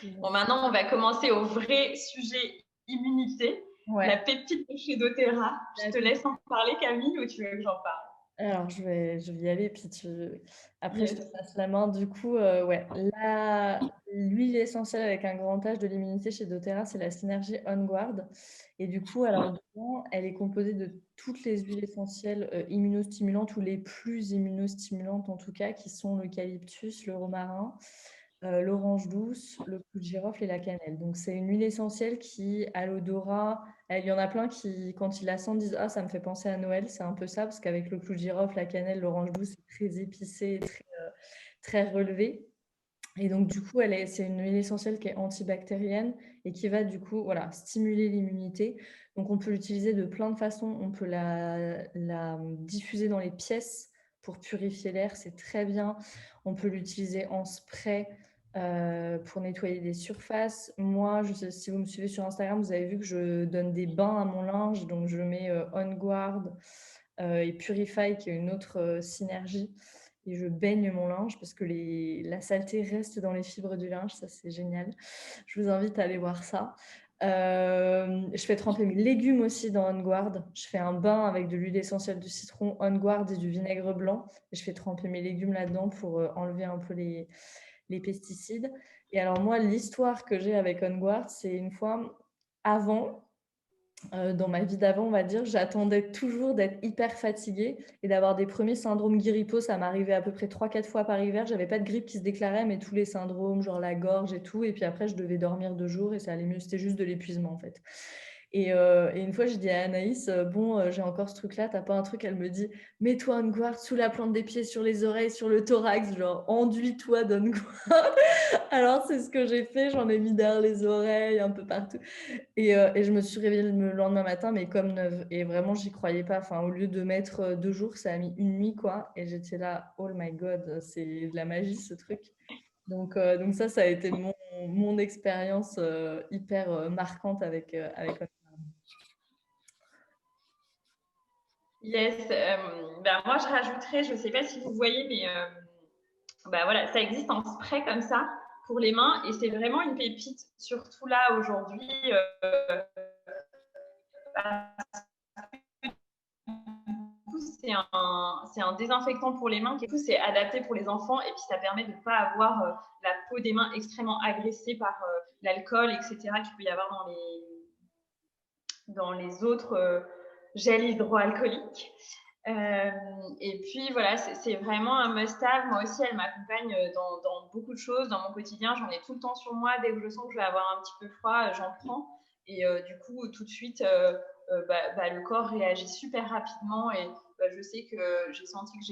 Bon, maintenant, on va commencer au vrai sujet immunité, la Ouais. pépite de chez doTERRA. Je te laisse en parler, Camille, ou tu veux que j'en parle? Alors, je vais y aller, puis après, je te Yes. passe la main. Du coup, ouais, l'huile essentielle avec un grand H de l'immunité chez doTERRA, c'est la Synergie On Guard. Et du coup, alors, dedans, elle est composée de toutes les huiles essentielles immunostimulantes ou les plus immunostimulantes en tout cas, qui sont l'eucalyptus, le romarin, l'orange douce, le clou de girofle et la cannelle. Donc, c'est une huile essentielle qui a l'odorat. Il y en a plein qui, quand ils la sentent, disent ah, ça me fait penser à Noël. C'est un peu ça, parce qu'avec le clou de girofle, la cannelle, l'orange douce, c'est très épicé, très relevé. Et donc, du coup, c'est une huile essentielle qui est antibactérienne et qui va, du coup, voilà, stimuler l'immunité. Donc, on peut l'utiliser de plein de façons. On peut la diffuser dans les pièces pour purifier l'air, c'est très bien. On peut l'utiliser en spray pour nettoyer des surfaces. Moi, si vous me suivez sur Instagram, vous avez vu que je donne des bains à mon linge. Donc, je mets On Guard et Purify, qui est une autre synergie. Et je baigne mon linge parce que la saleté reste dans les fibres du linge. Ça, c'est génial. Je vous invite à aller voir ça. Je fais tremper mes légumes aussi dans On Guard. Je fais un bain avec de l'huile essentielle de citron, On Guard et du vinaigre blanc. Et je fais tremper mes légumes là-dedans pour enlever un peu les pesticides. Et alors moi, l'histoire que j'ai avec On Guard, c'est une fois avant, dans ma vie d'avant, on va dire, j'attendais toujours d'être hyper fatiguée et d'avoir des premiers syndromes grippaux. Ça m'arrivait à peu près 3-4 fois par hiver. J'avais pas de grippe qui se déclarait, mais tous les syndromes, genre la gorge et tout. Et puis après, je devais dormir 2 jours et ça allait mieux. C'était juste de l'épuisement, en fait. Et une fois, je dis à Anaïs, bon, j'ai encore ce truc-là, t'as pas un truc? Elle me dit, mets-toi une guard sous la plante des pieds, sur les oreilles, sur le thorax, genre, enduis-toi d'une guard. Alors, c'est ce que j'ai fait, j'en ai mis derrière les oreilles, un peu partout. Et je me suis réveillée le lendemain matin, mais comme neuve. Et vraiment, j'y croyais pas. Enfin, au lieu de mettre 2 jours, ça a mis une nuit, quoi. Et j'étais là, oh my God, c'est de la magie, ce truc. Donc ça a été mon expérience hyper marquante avec Yes. Ben moi, je rajouterais, je ne sais pas si vous voyez, mais ben voilà, ça existe en spray comme ça pour les mains et c'est vraiment une pépite, surtout là aujourd'hui. C'est un désinfectant pour les mains qui c'est adapté pour les enfants et puis ça permet de ne pas avoir la peau des mains extrêmement agressée par l'alcool, etc. qu'il peut y avoir dans les autres gels hydroalcooliques. Et puis voilà, c'est vraiment un must-have. Moi aussi, elle m'accompagne dans beaucoup de choses, dans mon quotidien. J'en ai tout le temps sur moi. Dès que je sens que je vais avoir un petit peu froid, j'en prends. Et du coup, tout de suite, le corps réagit super rapidement. Et je sais que j'ai senti que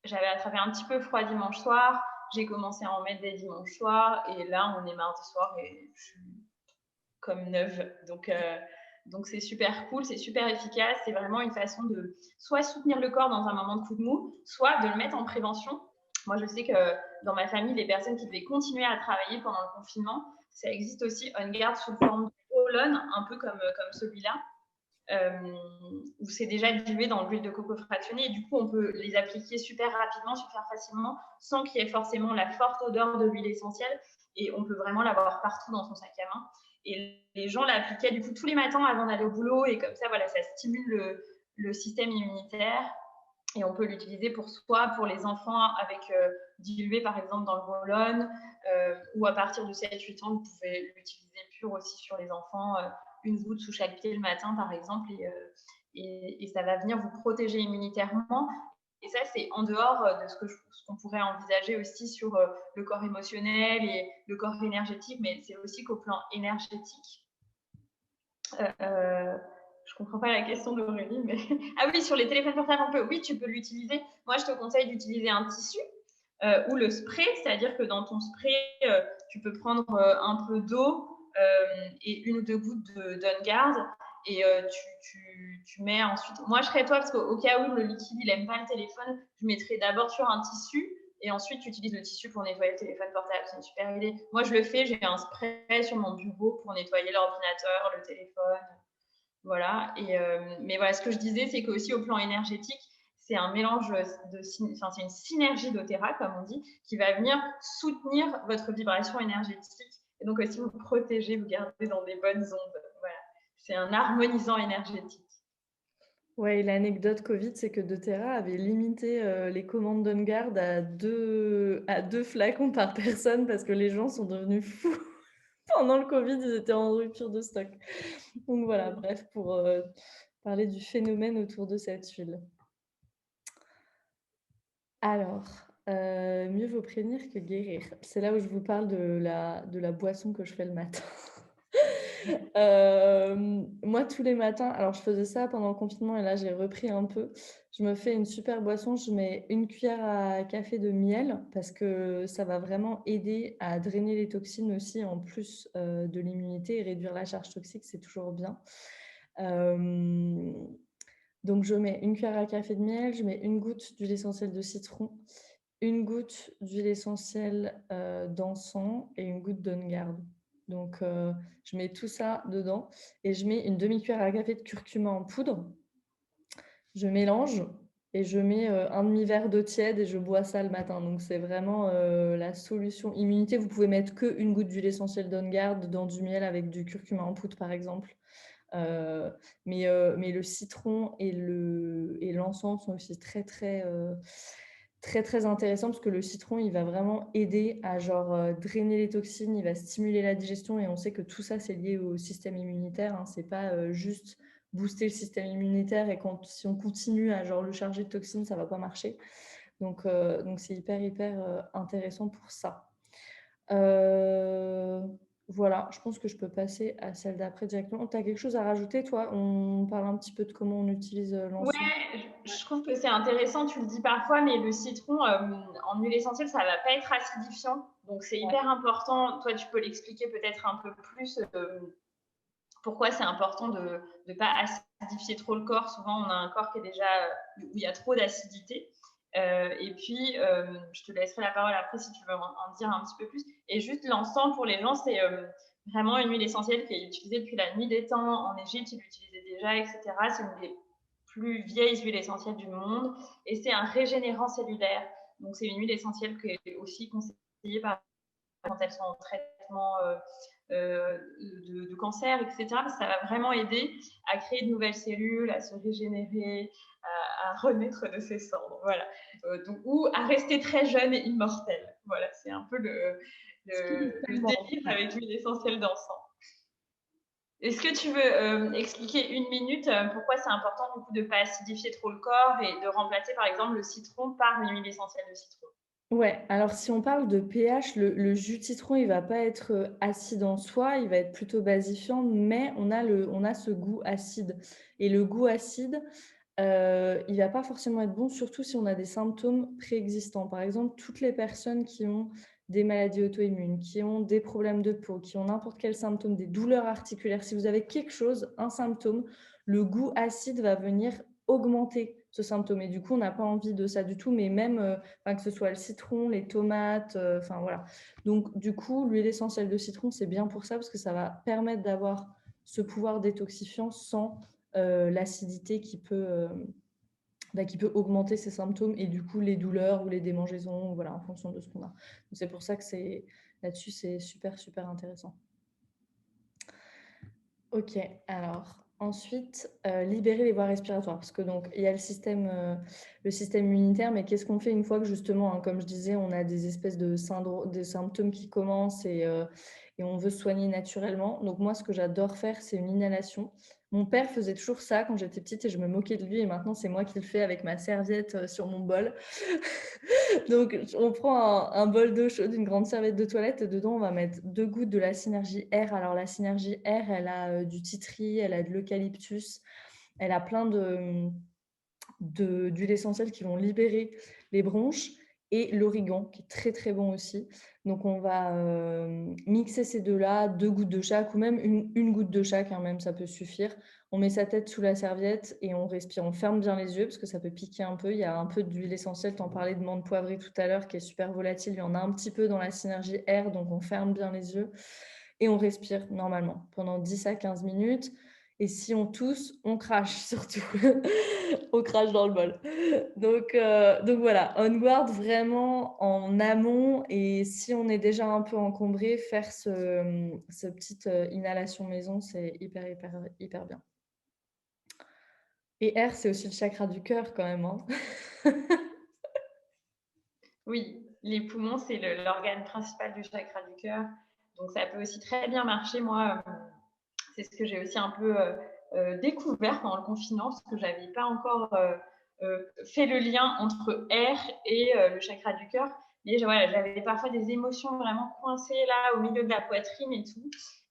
j'avais attrapé un petit peu froid dimanche soir. J'ai commencé à en mettre dès dimanche soir. Et là, on est mardi soir et je suis comme neuve. Donc c'est super cool, c'est super efficace. C'est vraiment une façon de soit soutenir le corps dans un moment de coup de mou, soit de le mettre en prévention. Moi, je sais que dans ma famille, les personnes qui devaient continuer à travailler pendant le confinement, ça existe aussi On Guard sous forme de roll-on, un peu comme celui-là, où c'est déjà dilué dans l'huile de coco fractionnée. Et du coup, on peut les appliquer super rapidement, super facilement, sans qu'il y ait forcément la forte odeur de l'huile essentielle. Et on peut vraiment l'avoir partout dans son sac à main. Et les gens l'appliquaient du coup tous les matins avant d'aller au boulot. Et comme ça, voilà, ça stimule le système immunitaire. Et on peut l'utiliser pour soi, pour les enfants, avec dilué par exemple dans le roll-on, ou à partir de 7-8 ans, vous pouvez l'utiliser pur aussi sur les enfants, une goutte sous chaque pied le matin par exemple, et ça va venir vous protéger immunitairement. Et ça, c'est en dehors de ce qu'on pourrait envisager aussi sur le corps émotionnel et le corps énergétique, mais c'est aussi qu'au plan énergétique, je comprends pas la question d'Aurélie, mais ah oui, sur les téléphones portables, oui, tu peux l'utiliser. Moi, je te conseille d'utiliser un tissu ou le spray, c'est-à-dire que dans ton spray, tu peux prendre un peu d'eau et 1 ou 2 gouttes d'On Guard et tu mets ensuite. Moi, je serais toi parce qu'au cas où le liquide il aime pas le téléphone, je mettrais d'abord sur un tissu et ensuite tu utilises le tissu pour nettoyer le téléphone portable. C'est une super idée. Moi, je le fais. J'ai un spray sur mon bureau pour nettoyer l'ordinateur, le téléphone. Voilà. Mais voilà, ce que je disais, c'est qu'aussi au plan énergétique, c'est un mélange enfin, c'est une synergie doTERRA, comme on dit, qui va venir soutenir votre vibration énergétique Et donc aussi vous protéger, vous garder dans des bonnes ondes. Voilà. C'est un harmonisant énergétique. Ouais, et l'anecdote Covid, c'est que doTERRA avait limité les commandes d'OnGuard à deux flacons par personne parce que les gens sont devenus fous. Pendant le Covid, ils étaient en rupture de stock. Donc voilà, bref, pour parler du phénomène autour de cette huile. Alors, mieux vaut prévenir que guérir. C'est là où je vous parle de la boisson que je fais le matin. Moi, tous les matins, alors je faisais ça pendant le confinement et là, j'ai repris un peu. Je me fais une super boisson, je mets une cuillère à café de miel parce que ça va vraiment aider à drainer les toxines aussi, en plus de l'immunité et réduire la charge toxique, c'est toujours bien. Donc, je mets une cuillère à café de miel, je mets une goutte d'huile essentielle de citron, une goutte d'huile essentielle d'encens et une goutte d'On-Guard. Donc, je mets tout ça dedans et je mets une demi-cuillère à café de curcuma en poudre. Je mélange et je mets un demi-verre d'eau tiède et je bois ça le matin. Donc, c'est vraiment la solution immunité. Vous pouvez mettre qu'une goutte d'huile essentielle d'On-Guard dans du miel avec du curcuma en poudre, par exemple. Mais le citron et l'encens sont aussi très, très, très, très intéressants parce que le citron, il va vraiment aider à drainer les toxines, il va stimuler la digestion et on sait que tout ça, c'est lié au système immunitaire. Hein. C'est pas juste booster le système immunitaire et si on continue à le charger de toxines, ça va pas marcher. Donc c'est hyper, hyper intéressant pour ça. Voilà, je pense que je peux passer à celle d'après directement. Tu as quelque chose à rajouter, toi? On parle un petit peu de comment on utilise Ouais, l'encens. je trouve que c'est intéressant, tu le dis parfois, mais le citron en huile essentielle, ça va pas être acidifiant. Donc c'est Ouais. hyper important. Toi, tu peux l'expliquer peut-être un peu plus pourquoi c'est important de ne pas acidifier trop le corps. Souvent, on a un corps qui est déjà où il y a trop d'acidité. Et puis, je te laisserai la parole après si tu veux en dire un petit peu plus. Et juste l'encens pour les gens, c'est vraiment une huile essentielle qui est utilisée depuis la nuit des temps. En Égypte, ils l'utilisaient déjà, etc. C'est une des plus vieilles huiles essentielles du monde et c'est un régénérant cellulaire. Donc, c'est une huile essentielle qui est aussi conseillée par quand elles sont en traitement de cancer, etc. Parce que ça va vraiment aider à créer de nouvelles cellules, à se régénérer, à renaître de ses cendres. Voilà. Ou à rester très jeune et immortel. Voilà, c'est un peu le délire avec l'huile essentielle d'encens. Est-ce que tu veux expliquer une minute pourquoi c'est important du coup de ne pas acidifier trop le corps et de remplacer par exemple le citron par une huile essentielle de citron? Ouais, alors si on parle de pH, le jus de citron, il va pas être acide en soi, il va être plutôt basifiant, mais on a ce goût acide. Et le goût acide, il va pas forcément être bon, surtout si on a des symptômes préexistants. Par exemple, toutes les personnes qui ont des maladies auto-immunes, qui ont des problèmes de peau, qui ont n'importe quel symptôme, des douleurs articulaires, si vous avez quelque chose, un symptôme, le goût acide va venir augmenter ce symptôme. Et du coup, on n'a pas envie de ça du tout, mais même que ce soit le citron, les tomates, enfin voilà. Donc, du coup, l'huile essentielle de citron, c'est bien pour ça, parce que ça va permettre d'avoir ce pouvoir détoxifiant sans l'acidité qui peut augmenter ces symptômes et du coup les douleurs ou les démangeaisons, voilà, en fonction de ce qu'on a. Donc, c'est pour ça que là-dessus, c'est super, super intéressant. Ok, alors ensuite, libérer les voies respiratoires, parce que donc il y a le système immunitaire, mais qu'est-ce qu'on fait une fois que justement, hein, comme je disais, on a des espèces de des symptômes qui commencent et on veut se soigner naturellement. Donc moi, ce que j'adore faire, c'est une inhalation. Mon père faisait toujours ça quand j'étais petite et je me moquais de lui et maintenant c'est moi qui le fais avec ma serviette sur mon bol. Donc, on prend un bol d'eau chaude, une grande serviette de toilette. Et dedans, on va mettre 2 gouttes de la Synergie R. Alors, la Synergie R, elle a du titri, elle a de l'eucalyptus, elle a plein d'huiles essentielles qui vont libérer les bronches et l'origan, qui est très, très bon aussi. Donc, on va mixer ces deux-là, 2 gouttes de chaque, ou même une goutte de chaque, hein, même ça peut suffire. On met sa tête sous la serviette et on respire. On ferme bien les yeux parce que ça peut piquer un peu. Il y a un peu d'huile essentielle. Tu en parlais de menthe poivrée tout à l'heure qui est super volatile. Il y en a un petit peu dans la Synergie R, donc on ferme bien les yeux et on respire normalement pendant 10 à 15 minutes. Et si on tousse, on crache surtout. On crache dans le bol. Donc voilà, on guard vraiment en amont et si on est déjà un peu encombré, faire ce petite inhalation maison, c'est hyper, hyper, hyper bien. Et R, c'est aussi le chakra du cœur quand même, hein. Oui, les poumons, c'est l'organe principal du chakra du cœur. Donc, ça peut aussi très bien marcher. Moi, c'est ce que j'ai aussi un peu découvert pendant le confinement, parce que je n'avais pas encore fait le lien entre R et le chakra du cœur. Mais voilà, j'avais parfois des émotions vraiment coincées là au milieu de la poitrine et tout.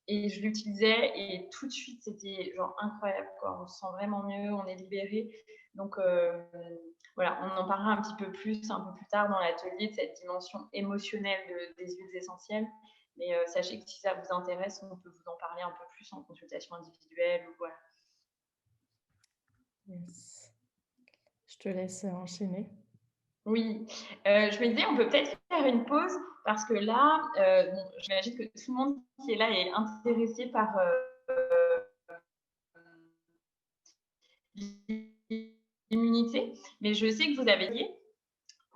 Et je l'utilisais et tout de suite, c'était genre incroyable, quoi. On se sent vraiment mieux, on est libéré. Donc voilà, on en parlera un petit peu plus un peu plus tard dans l'atelier de cette dimension émotionnelle des huiles essentielles. Mais sachez que si ça vous intéresse, on peut vous en parler un peu plus en consultation individuelle ou voilà. Yes. Je te laisse enchaîner. Oui, je me disais, on peut peut-être faire une pause parce que là, bon, j'imagine que tout le monde qui est là est intéressé par l'immunité, mais je sais que vous avez dit.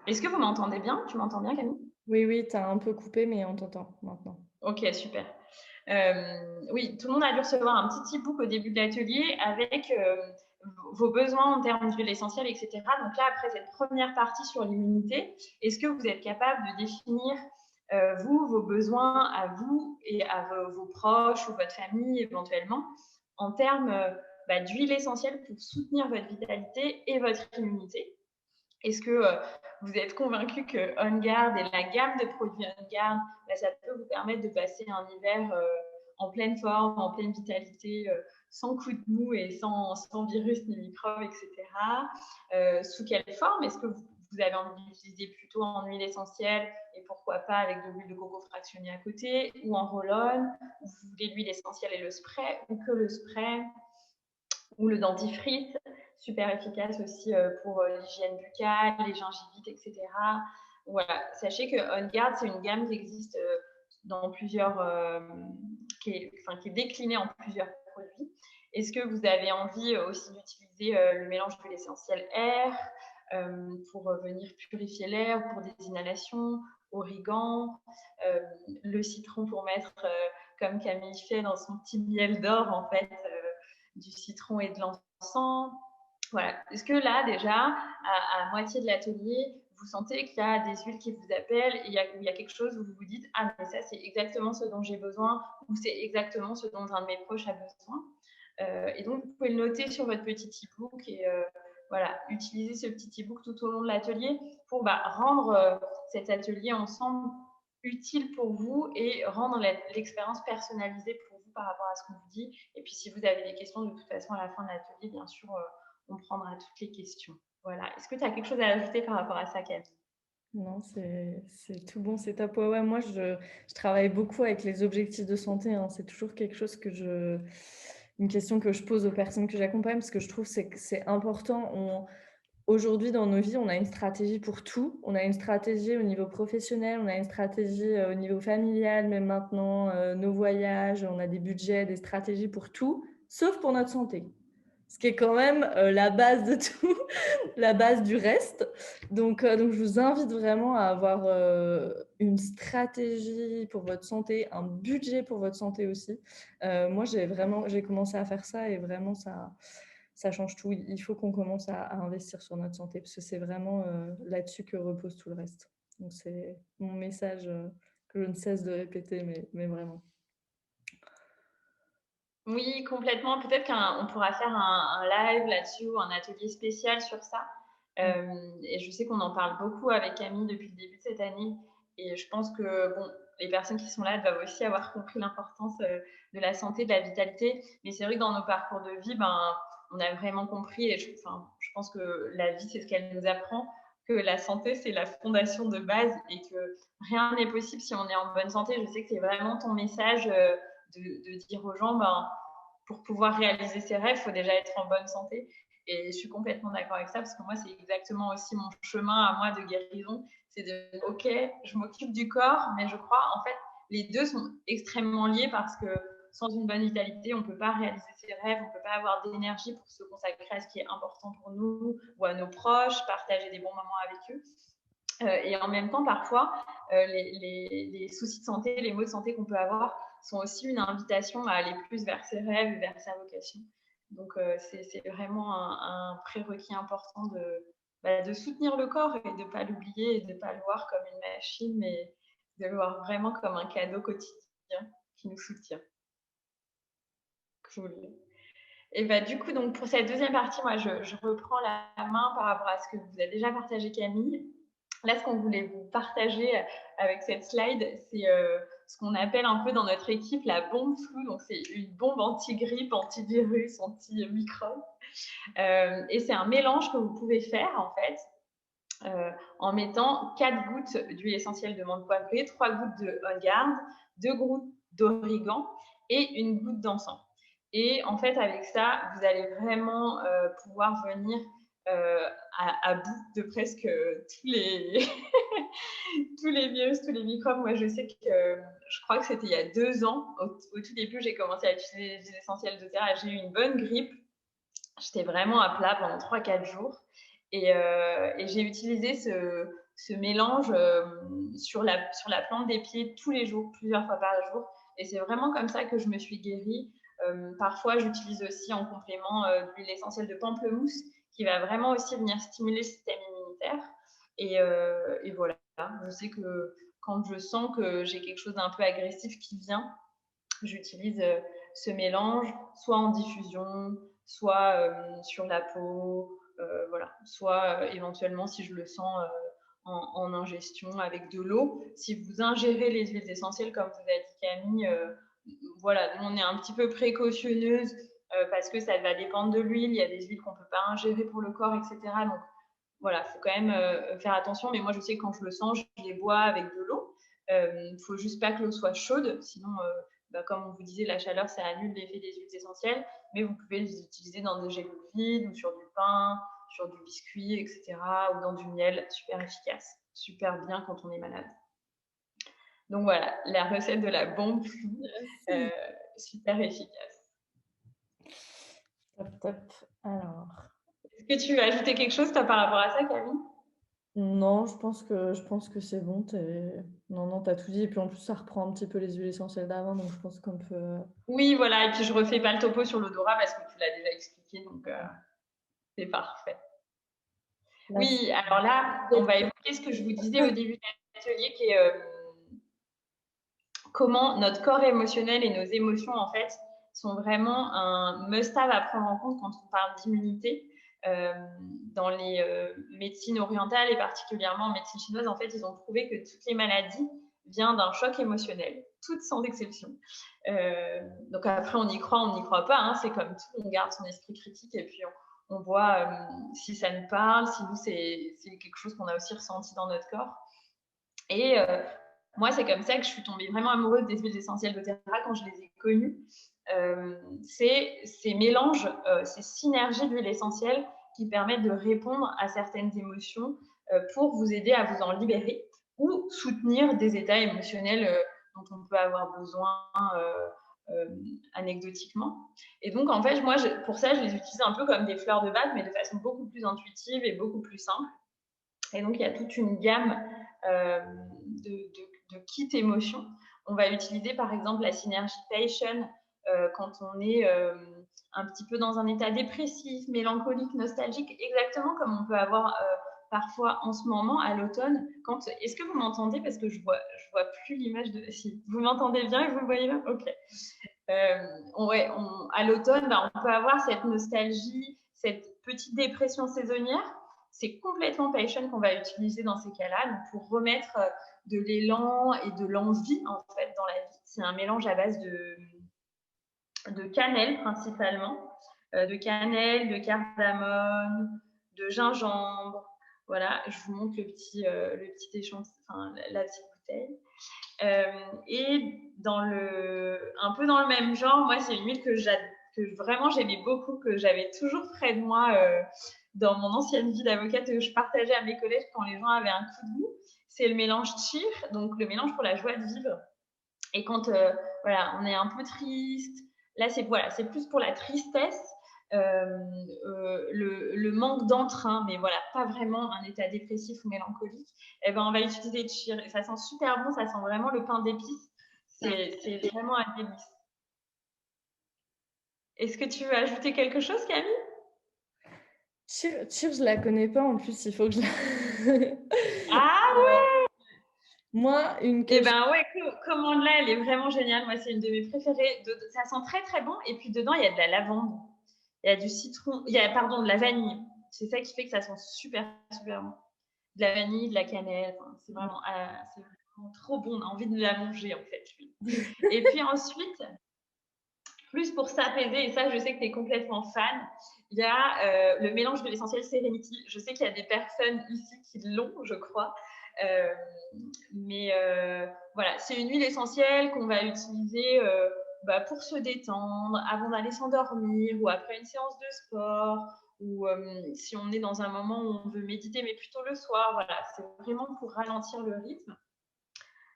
Est-ce que vous m'entendez bien? Tu m'entends bien, Camille? Oui, oui, tu as un peu coupé, mais on t'entend maintenant. Ok, super. Oui, tout le monde a dû recevoir un petit e-book au début de l'atelier avec vos besoins en termes d'huile essentielle, etc. Donc là, après cette première partie sur l'immunité, est-ce que vous êtes capable de définir, vous, vos besoins à vous et à vos proches ou votre famille éventuellement, en termes d'huile essentielle pour soutenir votre vitalité et votre immunité? Est-ce que vous êtes convaincu que On Guard et la gamme de produits On Guard, ça peut vous permettre de passer un hiver en pleine forme, en pleine vitalité, sans coup de mou et sans virus ni microbes, etc. Sous quelle forme? Est-ce que vous avez envie d'utiliser plutôt en huile essentielle et pourquoi pas avec de l'huile de coco fractionnée à côté, ou en roll-on, ou vous voulez l'huile essentielle et le spray, ou que le spray, ou le dentifrice, super efficace aussi pour l'hygiène buccale, les gingivites, etc. Voilà, sachez que On Guard, c'est une gamme qui existe dans plusieurs, qui est déclinée en plusieurs produits. Est-ce que vous avez envie aussi d'utiliser le mélange de l'essentiel air pour venir purifier l'air, pour des inhalations, origan, le citron pour mettre, comme Camille fait dans son petit miel d'or, en fait, du citron et de l'encens. Voilà. Est-ce que là, déjà, à moitié de l'atelier, vous sentez qu'il y a des huiles qui vous appellent et il y a quelque chose où vous vous dites « Ah, mais ça, c'est exactement ce dont j'ai besoin » ou « C'est exactement ce dont un de mes proches a besoin ». Et donc, vous pouvez le noter sur votre petit e-book et voilà, utiliser ce petit e-book tout au long de l'atelier pour rendre cet atelier ensemble utile pour vous et rendre l'expérience personnalisée pour vous par rapport à ce qu'on vous dit. Et puis, si vous avez des questions, de toute façon, à la fin de l'atelier, bien sûr, on prendra toutes les questions. Voilà. Est-ce que tu as quelque chose à ajouter par rapport à ça, Camille? Non, c'est tout bon, c'est top. Ouais, ouais, moi, je travaille beaucoup avec les objectifs de santé, hein. C'est toujours quelque chose une question que je pose aux personnes que j'accompagne parce que je trouve que c'est important. Aujourd'hui, dans nos vies, on a une stratégie pour tout. On a une stratégie au niveau professionnel, on a une stratégie au niveau familial, même maintenant, nos voyages, on a des budgets, des stratégies pour tout, sauf pour notre santé. Ce qui est quand même la base de tout, la base du reste. Donc, je vous invite vraiment à avoir une stratégie pour votre santé, un budget pour votre santé aussi. Moi, j'ai commencé à faire ça et vraiment, ça change tout. Il faut qu'on commence à investir sur notre santé parce que c'est vraiment là-dessus que repose tout le reste. Donc, c'est mon message que je ne cesse de répéter, mais vraiment. Oui, complètement. Peut-être qu'on pourra faire un live là-dessus ou un atelier spécial sur ça. Et je sais qu'on en parle beaucoup avec Camille depuis le début de cette année. Et je pense que bon, les personnes qui sont là doivent aussi avoir compris l'importance de la santé, de la vitalité. Mais c'est vrai que dans nos parcours de vie, on a vraiment compris. Et je pense que la vie, c'est ce qu'elle nous apprend, que la santé, c'est la fondation de base et que rien n'est possible si on est en bonne santé. Je sais que c'est vraiment ton message. De dire aux gens, pour pouvoir réaliser ses rêves, il faut déjà être en bonne santé. Et je suis complètement d'accord avec ça, parce que moi, c'est exactement aussi mon chemin à moi de guérison. C'est de, ok, je m'occupe du corps, mais je crois, en fait, les deux sont extrêmement liés parce que sans une bonne vitalité, on ne peut pas réaliser ses rêves, on ne peut pas avoir d'énergie pour se consacrer à ce qui est important pour nous ou à nos proches, partager des bons moments avec eux. Et en même temps, parfois, les soucis de santé, les maux de santé qu'on peut avoir sont aussi une invitation à aller plus vers ses rêves, vers sa vocation. Donc, c'est vraiment un prérequis important de soutenir le corps et de ne pas l'oublier et de ne pas le voir comme une machine, mais de le voir vraiment comme un cadeau quotidien qui nous soutient. Cool. Et bah, du coup, donc, pour cette deuxième partie, moi, je reprends la main par rapport à ce que vous avez déjà partagé, Camille. Là, ce qu'on voulait vous partager avec cette slide, c'est ce qu'on appelle un peu dans notre équipe la bombe floue. Donc, c'est une bombe anti-grippe, anti-virus, anti-microbe. Et c'est un mélange que vous pouvez faire, en fait, en mettant 4 gouttes d'huile essentielle de menthe poivrée, 3 gouttes de On Guard, 2 gouttes d'origan et une goutte d'encens. Et en fait, avec ça, vous allez vraiment pouvoir venir à bout de presque tous les tous les virus, tous les microbes. Moi, je sais que je crois que c'était il y a 2 ans, au tout début, j'ai commencé à utiliser les huiles essentielles doTERRA. J'ai eu une bonne grippe. J'étais vraiment à plat pendant 3-4 jours. Et j'ai utilisé ce mélange sur la plante des pieds tous les jours, plusieurs fois par jour. Et c'est vraiment comme ça que je me suis guérie. Parfois, j'utilise aussi en complément de l'huile essentielle de pamplemousse qui va vraiment aussi venir stimuler le système immunitaire. Et voilà, je sais que quand je sens que j'ai quelque chose d'un peu agressif qui vient, j'utilise ce mélange, soit en diffusion, soit sur la peau, voilà. Soit éventuellement si je le sens en ingestion avec de l'eau. Si vous ingérez les huiles essentielles, comme vous a dit Camille, voilà, nous on est un petit peu précautionneuse parce que ça va dépendre de l'huile. Il y a des huiles qu'on ne peut pas ingérer pour le corps, etc. Donc voilà, il faut quand même faire attention. Mais moi, je sais que quand je le sens, je les bois avec de l'eau. Il ne faut juste pas que l'eau soit chaude, sinon, comme on vous disait, la chaleur, ça annule l'effet des huiles essentielles. Mais vous pouvez les utiliser dans des gélules vides ou sur du pain, sur du biscuit, etc. ou dans du miel, super efficace, super bien quand on est malade. Donc voilà, la recette de la bombe floue, super efficace. Top, top. Alors. Est-ce que tu veux ajouter quelque chose toi, par rapport à ça, Camille? Non, je pense que c'est bon. Non, t'as tout dit. Et puis en plus, ça reprend un petit peu les huiles essentielles d'avant, donc je pense qu'on peut. Oui, voilà. Et puis je refais pas le topo sur l'odorat parce que tu l'as déjà expliqué, donc c'est parfait. Là, Oui, alors là, on va évoquer ce que je vous disais au début de l'atelier, qui est comment notre corps émotionnel et nos émotions, en fait, sont vraiment un must-have à prendre en compte quand on parle d'immunité. Dans les médecines orientales et particulièrement en médecine chinoise, en fait, ils ont prouvé que toutes les maladies viennent d'un choc émotionnel, toutes sans exception. Donc après, on y croit, on n'y croit pas, hein, c'est comme tout, on garde son esprit critique et puis on voit si ça nous parle, si nous, c'est quelque chose qu'on a aussi ressenti dans notre corps. Et moi, c'est comme ça que je suis tombée vraiment amoureuse des huiles essentielles doTERRA quand je les ai connues. C'est ces mélanges, ces synergies d'huiles essentielles qui permettent de répondre à certaines émotions pour vous aider à vous en libérer ou soutenir des états émotionnels dont on peut avoir besoin anecdotiquement. Et donc, en fait, moi, pour ça, je les utilise un peu comme des fleurs de bac, mais de façon beaucoup plus intuitive et beaucoup plus simple. Et donc, il y a toute une gamme de kits émotions. On va utiliser, par exemple, la synergie Passion quand on est un petit peu dans un état dépressif, mélancolique, nostalgique, exactement comme on peut avoir parfois en ce moment à l'automne. Est-ce que vous m'entendez? Parce que je vois plus l'image de. Si vous m'entendez bien et vous me voyez là, ok. À l'automne, on peut avoir cette nostalgie, cette petite dépression saisonnière. C'est complètement Passion qu'on va utiliser dans ces cas-là, donc pour remettre de l'élan et de l'envie en fait dans la vie. C'est un mélange à base de cannelle principalement, de cannelle, de cardamome, de gingembre. Voilà, je vous montre le petit échantillon, enfin la petite bouteille. Et un peu dans le même genre, moi c'est une huile que vraiment j'aimais beaucoup, que j'avais toujours près de moi dans mon ancienne vie d'avocate que je partageais à mes collègues quand les gens avaient un coup de mou. C'est le mélange cheer, donc le mélange pour la joie de vivre. Et quand voilà, on est un peu triste, là c'est voilà, c'est plus pour la tristesse, le manque d'entrain, mais voilà, pas vraiment un état dépressif ou mélancolique, et ben on va utiliser Cheer. Et ça sent super bon, ça sent vraiment le pain d'épices. C'est vraiment un délice. Est-ce que tu veux ajouter quelque chose, Camille? Cheer, je la connais pas en plus, il faut que je la... Ah ouais. Moi, une Et que ben ouais, commande-la, elle est vraiment géniale. Moi, c'est une de mes préférées. Ça sent très très bon. Et puis dedans, il y a de la lavande, il y a du citron, il y a pardon de la vanille. C'est ça qui fait que ça sent super super bon. De la vanille, de la cannelle. Enfin, c'est vraiment trop bon. On a envie de la manger en fait. Et puis ensuite, plus pour s'apaiser, et ça, je sais que tu es complètement fan, il y a le mélange de l'essentiel Serenity. Je sais qu'il y a des personnes ici qui l'ont, je crois. Euh, mais voilà, c'est une huile essentielle qu'on va utiliser pour se détendre, avant d'aller s'endormir ou après une séance de sport, ou si on est dans un moment où on veut méditer, mais plutôt le soir. Voilà, c'est vraiment pour ralentir le rythme.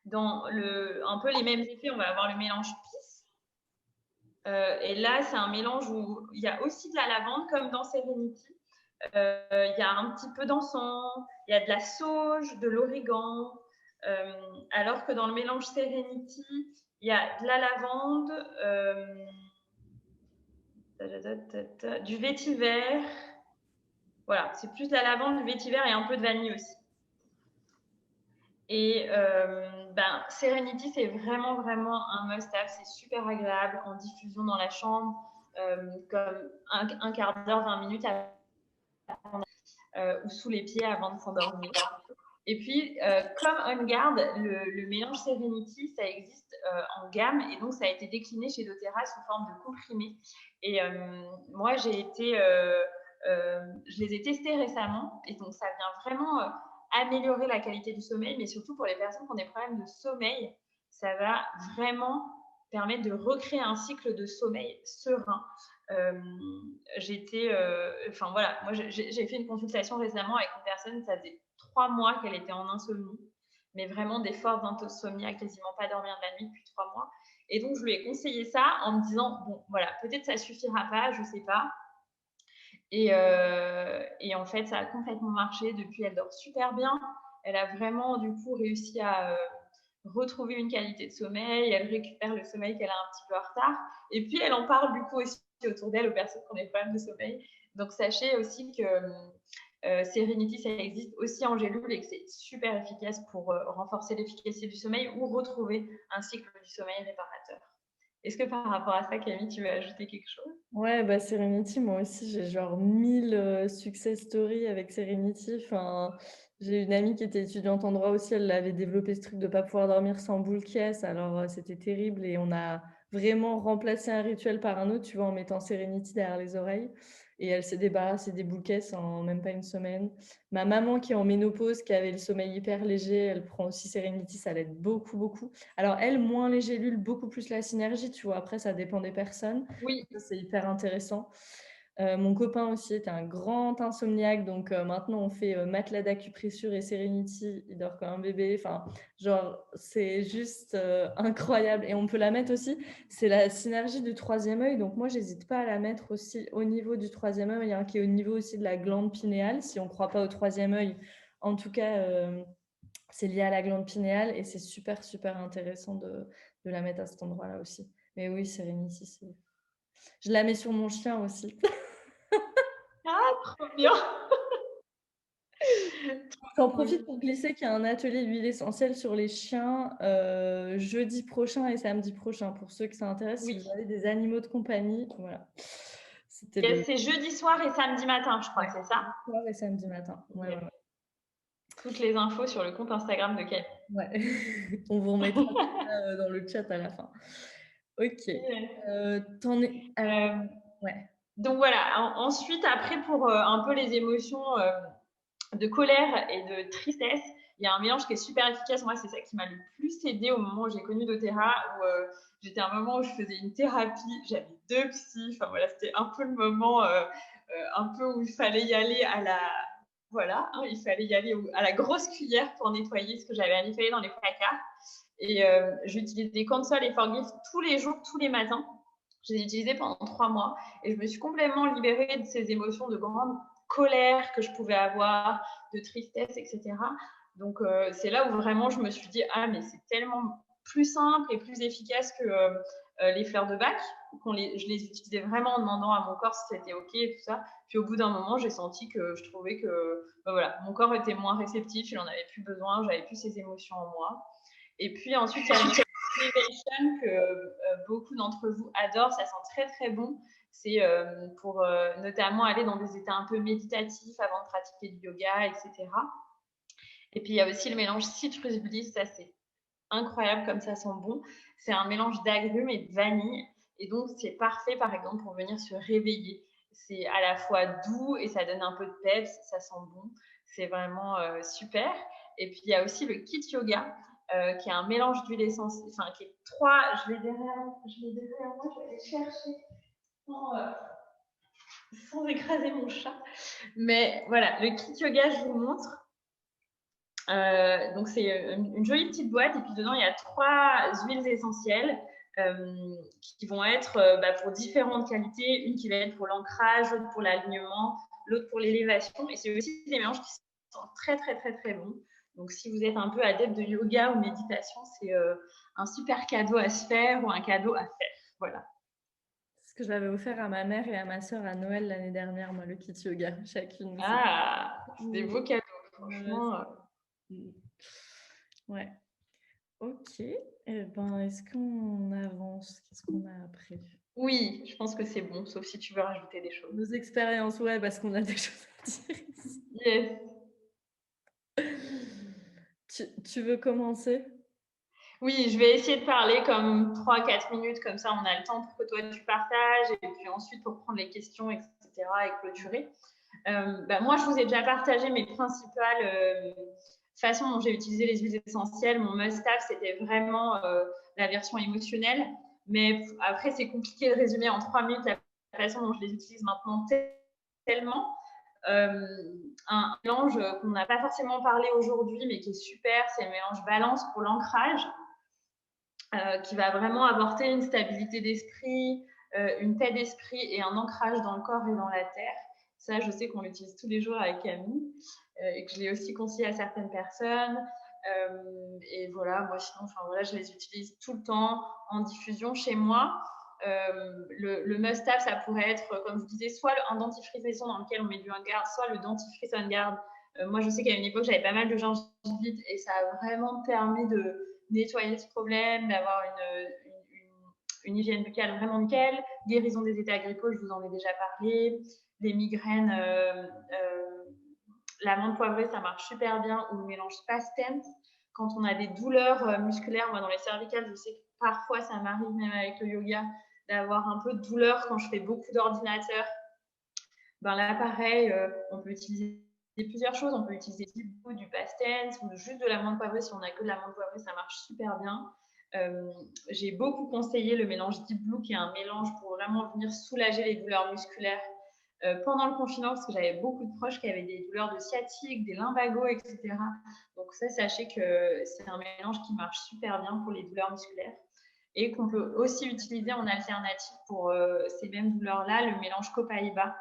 Dans un peu les mêmes effets, on va avoir le mélange Peace. Et là, c'est un mélange où il y a aussi de la lavande, comme dans Serenity. Il y a un petit peu d'encens, il y a de la sauge, de l'origan. Alors que dans le mélange Serenity, il y a de la lavande, du vétiver. Voilà, c'est plus de la lavande, du vétiver et un peu de vanille aussi. Et Serenity, c'est vraiment, vraiment un must-have. C'est super agréable en diffusion dans la chambre, comme un quart d'heure, 20 minutes ou sous les pieds avant de s'endormir. Et puis, comme On Guard, le mélange Serenity, ça existe en gamme et donc ça a été décliné chez doTERRA sous forme de comprimés. Et moi, je les ai testés récemment et donc ça vient vraiment améliorer la qualité du sommeil, mais surtout pour les personnes qui ont des problèmes de sommeil, ça va vraiment permettre de recréer un cycle de sommeil serein. Euh, enfin voilà, moi j'ai fait une consultation récemment avec une personne, ça faisait 3 mois qu'elle était en insomnie, mais vraiment des fortes insomnies, à quasiment pas dormir de la nuit depuis 3 mois. Et donc je lui ai conseillé ça en me disant bon voilà, peut-être ça suffira pas, je sais pas. Et en fait, ça a complètement marché. Depuis, elle dort super bien. Elle a vraiment, du coup, réussi à retrouver une qualité de sommeil. Elle récupère le sommeil qu'elle a un petit peu en retard. Et puis, elle en parle, du coup, aussi autour d'elle aux personnes qui ont des problèmes de sommeil. Donc, sachez aussi que Serenity, ça existe aussi en gélule et que c'est super efficace pour renforcer l'efficacité du sommeil ou retrouver un cycle du sommeil réparateur. Est-ce que par rapport à ça, Camille, tu veux ajouter quelque chose? Ouais, bah Serenity, moi aussi, j'ai genre 1000 success stories avec Serenity. Enfin, j'ai une amie qui était étudiante en droit aussi, elle avait développé ce truc de ne pas pouvoir dormir sans boule caisse. Alors, c'était terrible et on a vraiment remplacé un rituel par un autre, tu vois, en mettant Serenity derrière les oreilles. Et elle s'est débarrassée des boules caisses en même pas une semaine. Ma maman qui est en ménopause, qui avait le sommeil hyper léger, elle prend aussi Serenity, ça l'aide beaucoup, beaucoup. Alors, elle, moins les gélules, beaucoup plus la synergie, tu vois. Après, ça dépend des personnes. Oui. Ça, c'est hyper intéressant. Mon copain aussi était un grand insomniaque, donc maintenant on fait matelas d'acupressure et Serenity, il dort comme un bébé. Enfin, genre, c'est juste incroyable. Et on peut la mettre aussi, c'est la synergie du troisième œil. Donc moi, j'hésite pas à la mettre aussi au niveau du troisième œil, hein, qui est au niveau aussi de la glande pinéale. Si on ne croit pas au troisième œil, en tout cas, c'est lié à la glande pinéale et c'est super, super intéressant de la mettre à cet endroit-là aussi. Mais oui, Serenity, c'est... Je la mets sur mon chien aussi. Ah, trop bien. J'en profite pour glisser qu'il y a un atelier d'huile essentielle sur les chiens jeudi prochain et samedi prochain. Pour ceux qui s'intéressent, si Oui. vous avez des animaux de compagnie, voilà. C'était Yes, c'est jeudi soir et samedi matin, je crois, ouais, c'est ça? soir et samedi matin. Ouais, Yes. ouais, Toutes les infos sur le compte Instagram de Camille. ouais. On vous remettra ça dans le chat à la fin. Ok. T'en es... Alors, Euh, ouais. donc voilà, ensuite, après, pour un peu les émotions de colère et de tristesse, il y a un mélange qui est super efficace. Moi, c'est ça qui m'a le plus aidé au moment où j'ai connu doTERRA, où j'étais à un moment où je faisais une thérapie, j'avais 2 psys, enfin voilà, c'était un peu le moment un peu où il fallait y aller à la... Voilà, hein, il fallait y aller à la grosse cuillère pour nettoyer ce que j'avais à nettoyer dans les placards. Et j'utilisais Console et Forgive tous les jours, tous les matins. Je les ai utilisés pendant 3 mois et je me suis complètement libérée de ces émotions de grande colère que je pouvais avoir, de tristesse, etc. Donc, c'est là où vraiment je me suis dit, ah, mais c'est tellement plus simple et plus efficace que les fleurs de bac. Je les utilisais vraiment en demandant à mon corps si c'était OK et tout ça. Puis au bout d'un moment, j'ai senti que je trouvais que voilà, mon corps était moins réceptif, il n'en avait plus besoin, j'avais plus ces émotions en moi. Et puis ensuite, il y a Motivation que beaucoup d'entre vous adorent, ça sent très très bon. C'est pour notamment aller dans des états un peu méditatifs avant de pratiquer du yoga, etc. Et puis il y a aussi le mélange citrus bliss, ça c'est incroyable comme ça sent bon. C'est un mélange d'agrumes et de vanille. Et donc c'est parfait par exemple pour venir se réveiller. C'est à la fois doux et ça donne un peu de peps, ça sent bon. C'est vraiment super. Et puis il y a aussi le Kit Yoga qui est un mélange d'huile essentielle, enfin qui est trois, je l'ai derrière moi, je vais aller chercher sans, sans écraser mon chat. Mais voilà, le Kit Yoga, je vous montre. Donc c'est une jolie petite boîte et puis dedans il y a 3 huiles essentielles qui vont être pour différentes qualités. Une qui va être pour l'ancrage, l'autre pour l'alignement, l'autre pour l'élévation. Et c'est aussi des mélanges qui sont très très très très bons. Donc si vous êtes un peu adepte de yoga ou méditation, c'est un super cadeau à se faire ou un cadeau à faire. Voilà. C'est ce que j'avais offert à ma mère et à ma sœur à Noël l'année dernière, moi, le kit yoga, chacune. Ah, c'est des beaux cadeaux, franchement. Ouais. Ok. Eh ben, est-ce qu'on avance? Qu'est-ce qu'on a après? Oui, je pense que c'est bon, sauf si tu veux rajouter des choses. Nos expériences, ouais, parce qu'on a des choses à dire ici. Yes. Tu veux commencer? Oui, je vais essayer de parler comme 3-4 minutes, comme ça on a le temps pour que toi tu partages, et puis ensuite pour prendre les questions, etc., et clôturer. Moi, je vous ai déjà partagé mes principales façons dont j'ai utilisé les huiles essentielles. Mon must-have, c'était vraiment la version émotionnelle. Mais après, c'est compliqué de résumer en 3 minutes la façon dont je les utilise maintenant tellement. Un mélange qu'on n'a pas forcément parlé aujourd'hui, mais qui est super, c'est le mélange balance pour l'ancrage, qui va vraiment apporter une stabilité d'esprit, une paix d'esprit et un ancrage dans le corps et dans la terre. Ça, je sais qu'on l'utilise tous les jours avec Camille et que je l'ai aussi conseillé à certaines personnes. Et voilà, moi sinon, voilà, je les utilise tout le temps en diffusion chez moi. Le must-have, ça pourrait être, comme je disais, soit un dentifrice maison dans lequel on met du On-Guard, soit le dentifrice On-Guard. Moi, je sais qu'à une époque, j'avais pas mal de gingivite et ça a vraiment permis de nettoyer ce problème, d'avoir une hygiène buccale vraiment nickel. Guérison des états grippaux, je vous en ai déjà parlé. Les migraines, l'amande poivrée, ça marche super bien. Ou le mélange Spastent. Quand on a des douleurs musculaires, moi dans les cervicales, je sais que parfois ça m'arrive même avec le yoga d'avoir un peu de douleur quand je fais beaucoup d'ordinateur. Là, pareil, on peut utiliser plusieurs choses. On peut utiliser du Pastens ou juste de l'amande poivrée. Si on n'a que de l'amande poivrée, ça marche super bien. J'ai beaucoup conseillé le mélange Deep Blue, qui est un mélange pour vraiment venir soulager les douleurs musculaires pendant le confinement, parce que j'avais beaucoup de proches qui avaient des douleurs de sciatique, des lumbagos, etc. Donc ça, sachez que c'est un mélange qui marche super bien pour les douleurs musculaires et qu'on peut aussi utiliser en alternative pour ces mêmes douleurs-là, le mélange Copaiba,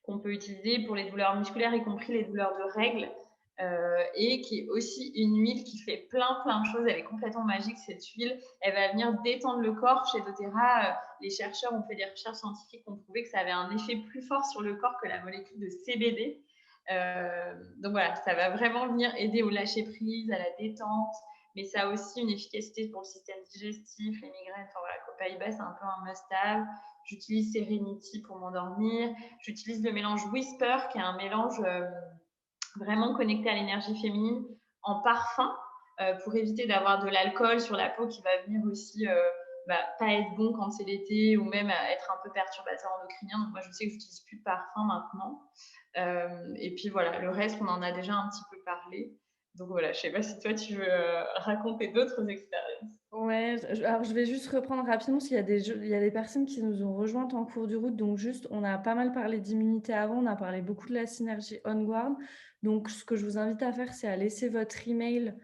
qu'on peut utiliser pour les douleurs musculaires, y compris les douleurs de règles, et qui est aussi une huile qui fait plein de choses. Elle est complètement magique, cette huile. Elle va venir détendre le corps. Chez doTERRA, les chercheurs ont fait des recherches scientifiques qui ont prouvé que ça avait un effet plus fort sur le corps que la molécule de CBD. Donc voilà, ça va vraiment venir aider au lâcher-prise, à la détente, mais ça a aussi une efficacité pour le système digestif, les migraines. Enfin voilà, Copaiba, c'est un peu un must-have. J'utilise Serenity pour m'endormir. J'utilise le mélange Whisper, qui est un mélange vraiment connecté à l'énergie féminine en parfum, pour éviter d'avoir de l'alcool sur la peau qui va venir aussi pas être bon quand c'est l'été ou même être un peu perturbateur endocrinien. Donc moi, je sais que j'utilise plus de parfum maintenant. Et puis voilà, le reste, on en a déjà un petit peu parlé. Donc voilà, je ne sais pas si toi, tu veux raconter d'autres expériences. Ouais, alors je vais juste reprendre rapidement parce qu'il y a des personnes qui nous ont rejointes en cours de route. Donc juste, on a pas mal parlé d'immunité avant, on a parlé beaucoup de la synergie On-Guard. Donc ce que je vous invite à faire, c'est à laisser votre email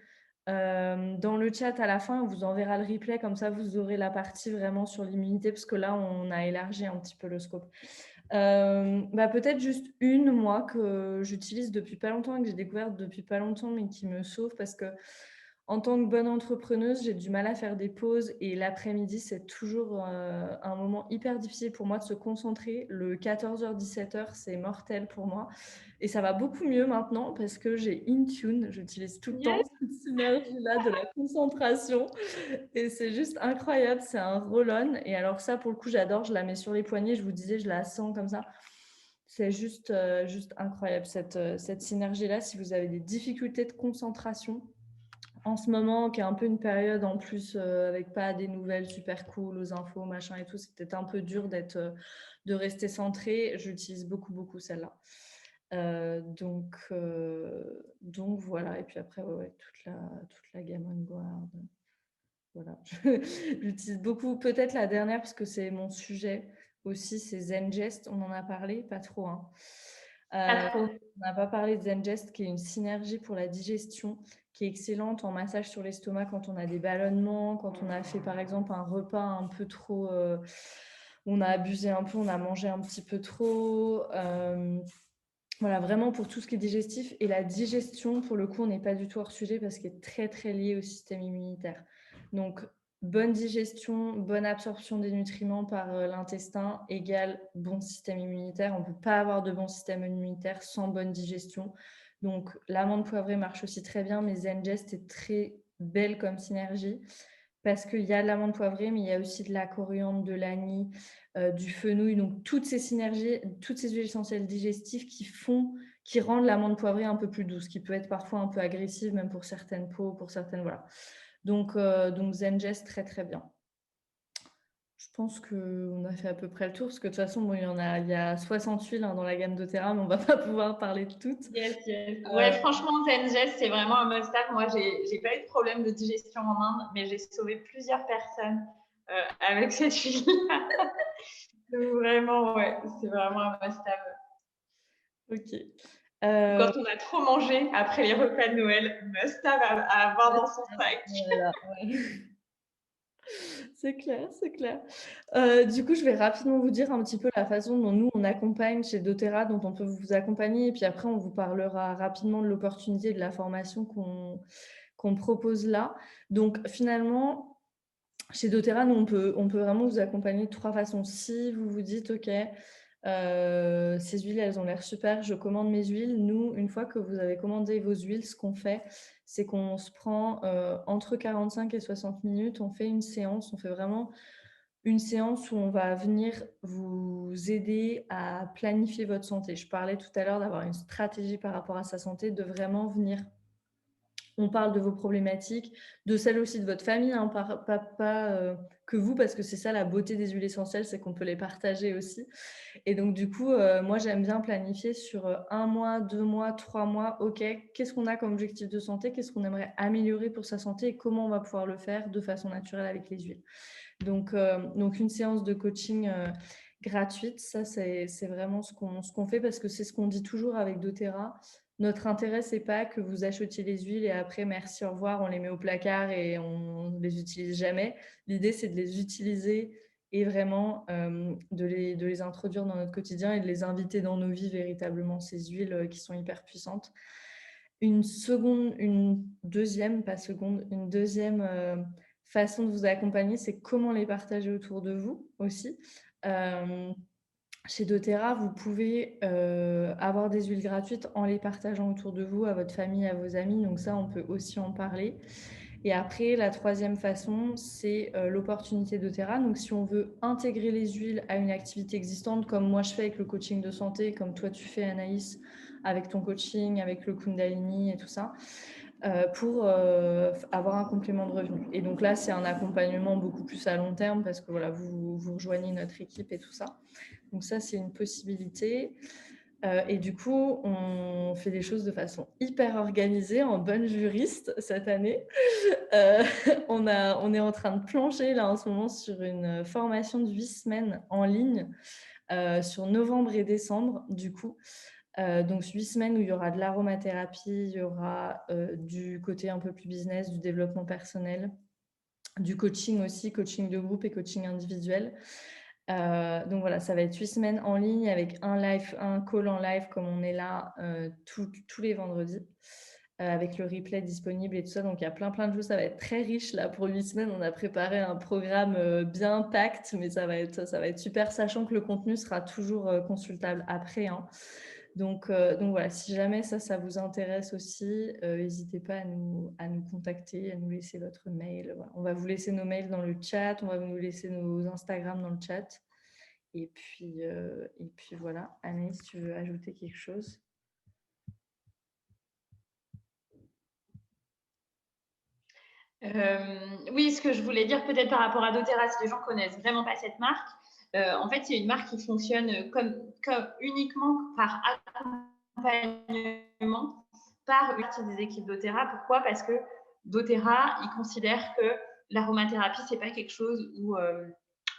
Dans le chat, à la fin, on vous enverra le replay, comme ça, vous aurez la partie vraiment sur l'immunité, parce que là, on a élargi un petit peu le scope. Peut-être juste une, moi, que j'utilise depuis pas longtemps et que j'ai découverte depuis pas longtemps, mais qui me sauve parce que en tant que bonne entrepreneuse, j'ai du mal à faire des pauses et l'après-midi, c'est toujours un moment hyper difficile pour moi de se concentrer. Le 14h-17h, c'est mortel pour moi. Et ça va beaucoup mieux maintenant parce que j'ai Intune. J'utilise tout le temps Yes. cette synergie-là de la concentration. Et c'est juste incroyable. C'est un roll-on. Et alors ça, pour le coup, j'adore. Je la mets sur les poignets. Je vous disais, je la sens comme ça. C'est juste incroyable, cette synergie-là. Si vous avez des difficultés de concentration, en ce moment, qui est un peu une période en plus avec pas des nouvelles super cool aux infos, machin et tout, c'est peut-être un peu dur de rester centré. J'utilise beaucoup celle-là. Donc voilà. Et puis après, toute la gamme OnGuard. Voilà. J'utilise beaucoup. Peut-être la dernière, parce que c'est mon sujet aussi, c'est ZenGest. On en a parlé, pas trop. Hein. Pas trop. On n'a pas parlé de ZenGest, qui est une synergie pour la digestion, qui est excellente en massage sur l'estomac quand on a des ballonnements, quand on a fait par exemple un repas un peu trop, on a abusé un peu, on a mangé un petit peu trop. Voilà, vraiment pour tout ce qui est digestif. Et la digestion, pour le coup, on n'est pas du tout hors sujet parce qu'elle est très liée au système immunitaire. Donc, bonne digestion, bonne absorption des nutriments par l'intestin égale bon système immunitaire. On ne peut pas avoir de bon système immunitaire sans bonne digestion. Donc, l'amande poivrée marche aussi très bien, mais ZenGest est très belle comme synergie parce qu'il y a de l'amande poivrée, mais il y a aussi de la coriandre, de l'anis, du fenouil. Donc, toutes ces synergies, toutes ces huiles essentielles digestives qui rendent l'amande poivrée un peu plus douce, qui peut être parfois un peu agressive, même pour certaines peaux, pour certaines, voilà. Donc ZenGest, très bien. Je pense qu'on a fait à peu près le tour, parce que de toute façon, bon, il y a 60 huiles dans la gamme doTERRA, mais on ne va pas pouvoir parler de toutes. Yes. Ouais, franchement, ZenGest, c'est vraiment un must-have. Moi, j'ai pas eu de problème de digestion en Inde, mais j'ai sauvé plusieurs personnes avec cette huile. Donc, vraiment, ouais, c'est vraiment un must-have. Ok. Quand on a trop mangé après les repas de Noël, must-have à avoir dans son sac. Voilà, ouais. C'est clair. Du coup, je vais rapidement vous dire un petit peu la façon dont nous, on accompagne chez doTERRA, dont on peut vous accompagner. Et puis après, on vous parlera rapidement de l'opportunité de la formation qu'on propose là. Donc, finalement, chez doTERRA, nous, on peut vraiment vous accompagner de 3 façons. Si vous vous dites, OK, ces huiles, elles ont l'air super, je commande mes huiles. Nous, une fois que vous avez commandé vos huiles, ce qu'on fait, c'est qu'on se prend entre 45 et 60 minutes, on fait une séance, on fait vraiment une séance où on va venir vous aider à planifier votre santé. Je parlais tout à l'heure d'avoir une stratégie par rapport à sa santé, de vraiment venir. On parle de vos problématiques, de celles aussi de votre famille, hein, pas que vous, parce que c'est ça la beauté des huiles essentielles, c'est qu'on peut les partager aussi. Et donc, du coup, moi, j'aime bien planifier sur 1 mois, 2 mois, 3 mois. OK, qu'est-ce qu'on a comme objectif de santé? Qu'est-ce qu'on aimerait améliorer pour sa santé et comment on va pouvoir le faire de façon naturelle avec les huiles? Donc une séance de coaching gratuite, ça, c'est vraiment ce qu'on fait parce que c'est ce qu'on dit toujours avec doTERRA. Notre intérêt, c'est pas que vous achetiez les huiles et après, merci, au revoir, on les met au placard et on ne les utilise jamais. L'idée, c'est de les utiliser et vraiment de les introduire dans notre quotidien et de les inviter dans nos vies véritablement, ces huiles qui sont hyper puissantes. Une deuxième façon de vous accompagner, c'est comment les partager autour de vous aussi. Chez doTERRA, vous pouvez avoir des huiles gratuites en les partageant autour de vous, à votre famille, à vos amis. Donc ça, on peut aussi en parler. Et après, la troisième façon, c'est l'opportunité doTERRA. Donc si on veut intégrer les huiles à une activité existante, comme moi je fais avec le coaching de santé, comme toi tu fais Anaïs, avec ton coaching, avec le Kundalini et tout ça, pour avoir un complément de revenu. Et donc là, c'est un accompagnement beaucoup plus à long terme parce que voilà, vous rejoignez notre équipe et tout ça. Donc ça, c'est une possibilité. Et du coup, on fait des choses de façon hyper organisée, en bonne juriste cette année. On est en train de plancher là en ce moment sur une formation de 8 semaines en ligne sur novembre et décembre, du coup. Donc 8 semaines où il y aura de l'aromathérapie, il y aura du côté un peu plus business, du développement personnel, du coaching aussi, coaching de groupe et coaching individuel. Donc voilà, ça va être 8 semaines en ligne avec un call en live comme on est là tous les vendredis, avec le replay disponible et tout ça. Donc il y a plein de choses, ça va être très riche là pour 8 semaines. On a préparé un programme bien packed, mais ça va être super, sachant que le contenu sera toujours consultable après, hein. Donc voilà, si jamais ça vous intéresse aussi, n'hésitez pas à nous contacter, à nous laisser votre mail. Voilà. On va vous laisser nos mails dans le chat, on va vous laisser nos Instagram dans le chat. Et puis voilà. Anaïs, tu veux ajouter quelque chose? Oui, ce que je voulais dire peut-être par rapport à doTERRA, si les gens connaissent vraiment pas cette marque, en fait, c'est une marque qui fonctionne comme uniquement par accompagnement par une partie des équipes doTERRA. Pourquoi? Parce que doTERRA, ils considèrent que l'aromathérapie, c'est pas quelque chose où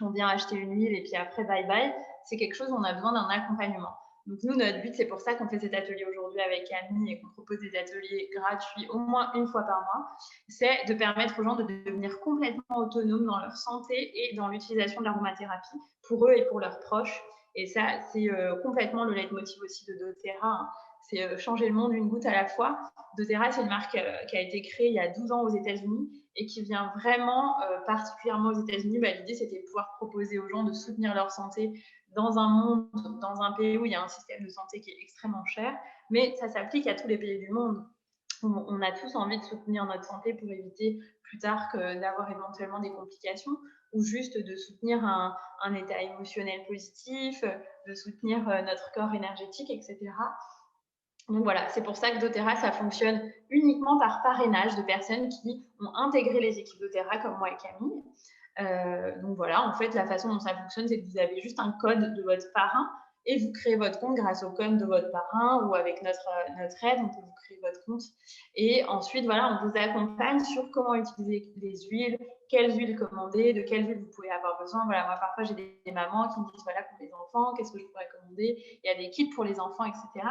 on vient acheter une huile et puis après bye bye. C'est quelque chose où on a besoin d'un accompagnement. Donc nous, notre but, c'est pour ça qu'on fait cet atelier aujourd'hui avec Camille et qu'on propose des ateliers gratuits au moins une fois par mois, c'est de permettre aux gens de devenir complètement autonomes dans leur santé et dans l'utilisation de l'aromathérapie pour eux et pour leurs proches. Et ça, c'est complètement le leitmotiv aussi de doTERRA, hein. C'est changer le monde une goutte à la fois. doTERRA, c'est une marque qui a été créée il y a 12 ans aux États-Unis et qui vient vraiment particulièrement aux États-Unis. L'idée, c'était de pouvoir proposer aux gens de soutenir leur santé dans un monde, dans un pays où il y a un système de santé qui est extrêmement cher, mais ça s'applique à tous les pays du monde. On a tous envie de soutenir notre santé pour éviter plus tard d'avoir éventuellement des complications ou juste de soutenir un état émotionnel positif, de soutenir notre corps énergétique, etc. Donc voilà, c'est pour ça que doTERRA, ça fonctionne uniquement par parrainage de personnes qui ont intégré les équipes doTERRA comme moi et Camille. Donc voilà, en fait, la façon dont ça fonctionne, c'est que vous avez juste un code de votre parrain et vous créez votre compte grâce au code de votre parrain ou avec notre aide, on peut vous créer votre compte. Et ensuite, voilà, on vous accompagne sur comment utiliser les huiles, quelles huiles commander, de quelles huiles vous pouvez avoir besoin. Voilà, moi, parfois, j'ai des mamans qui me disent, voilà, pour les enfants, qu'est-ce que je pourrais commander? Il y a des kits pour les enfants, etc.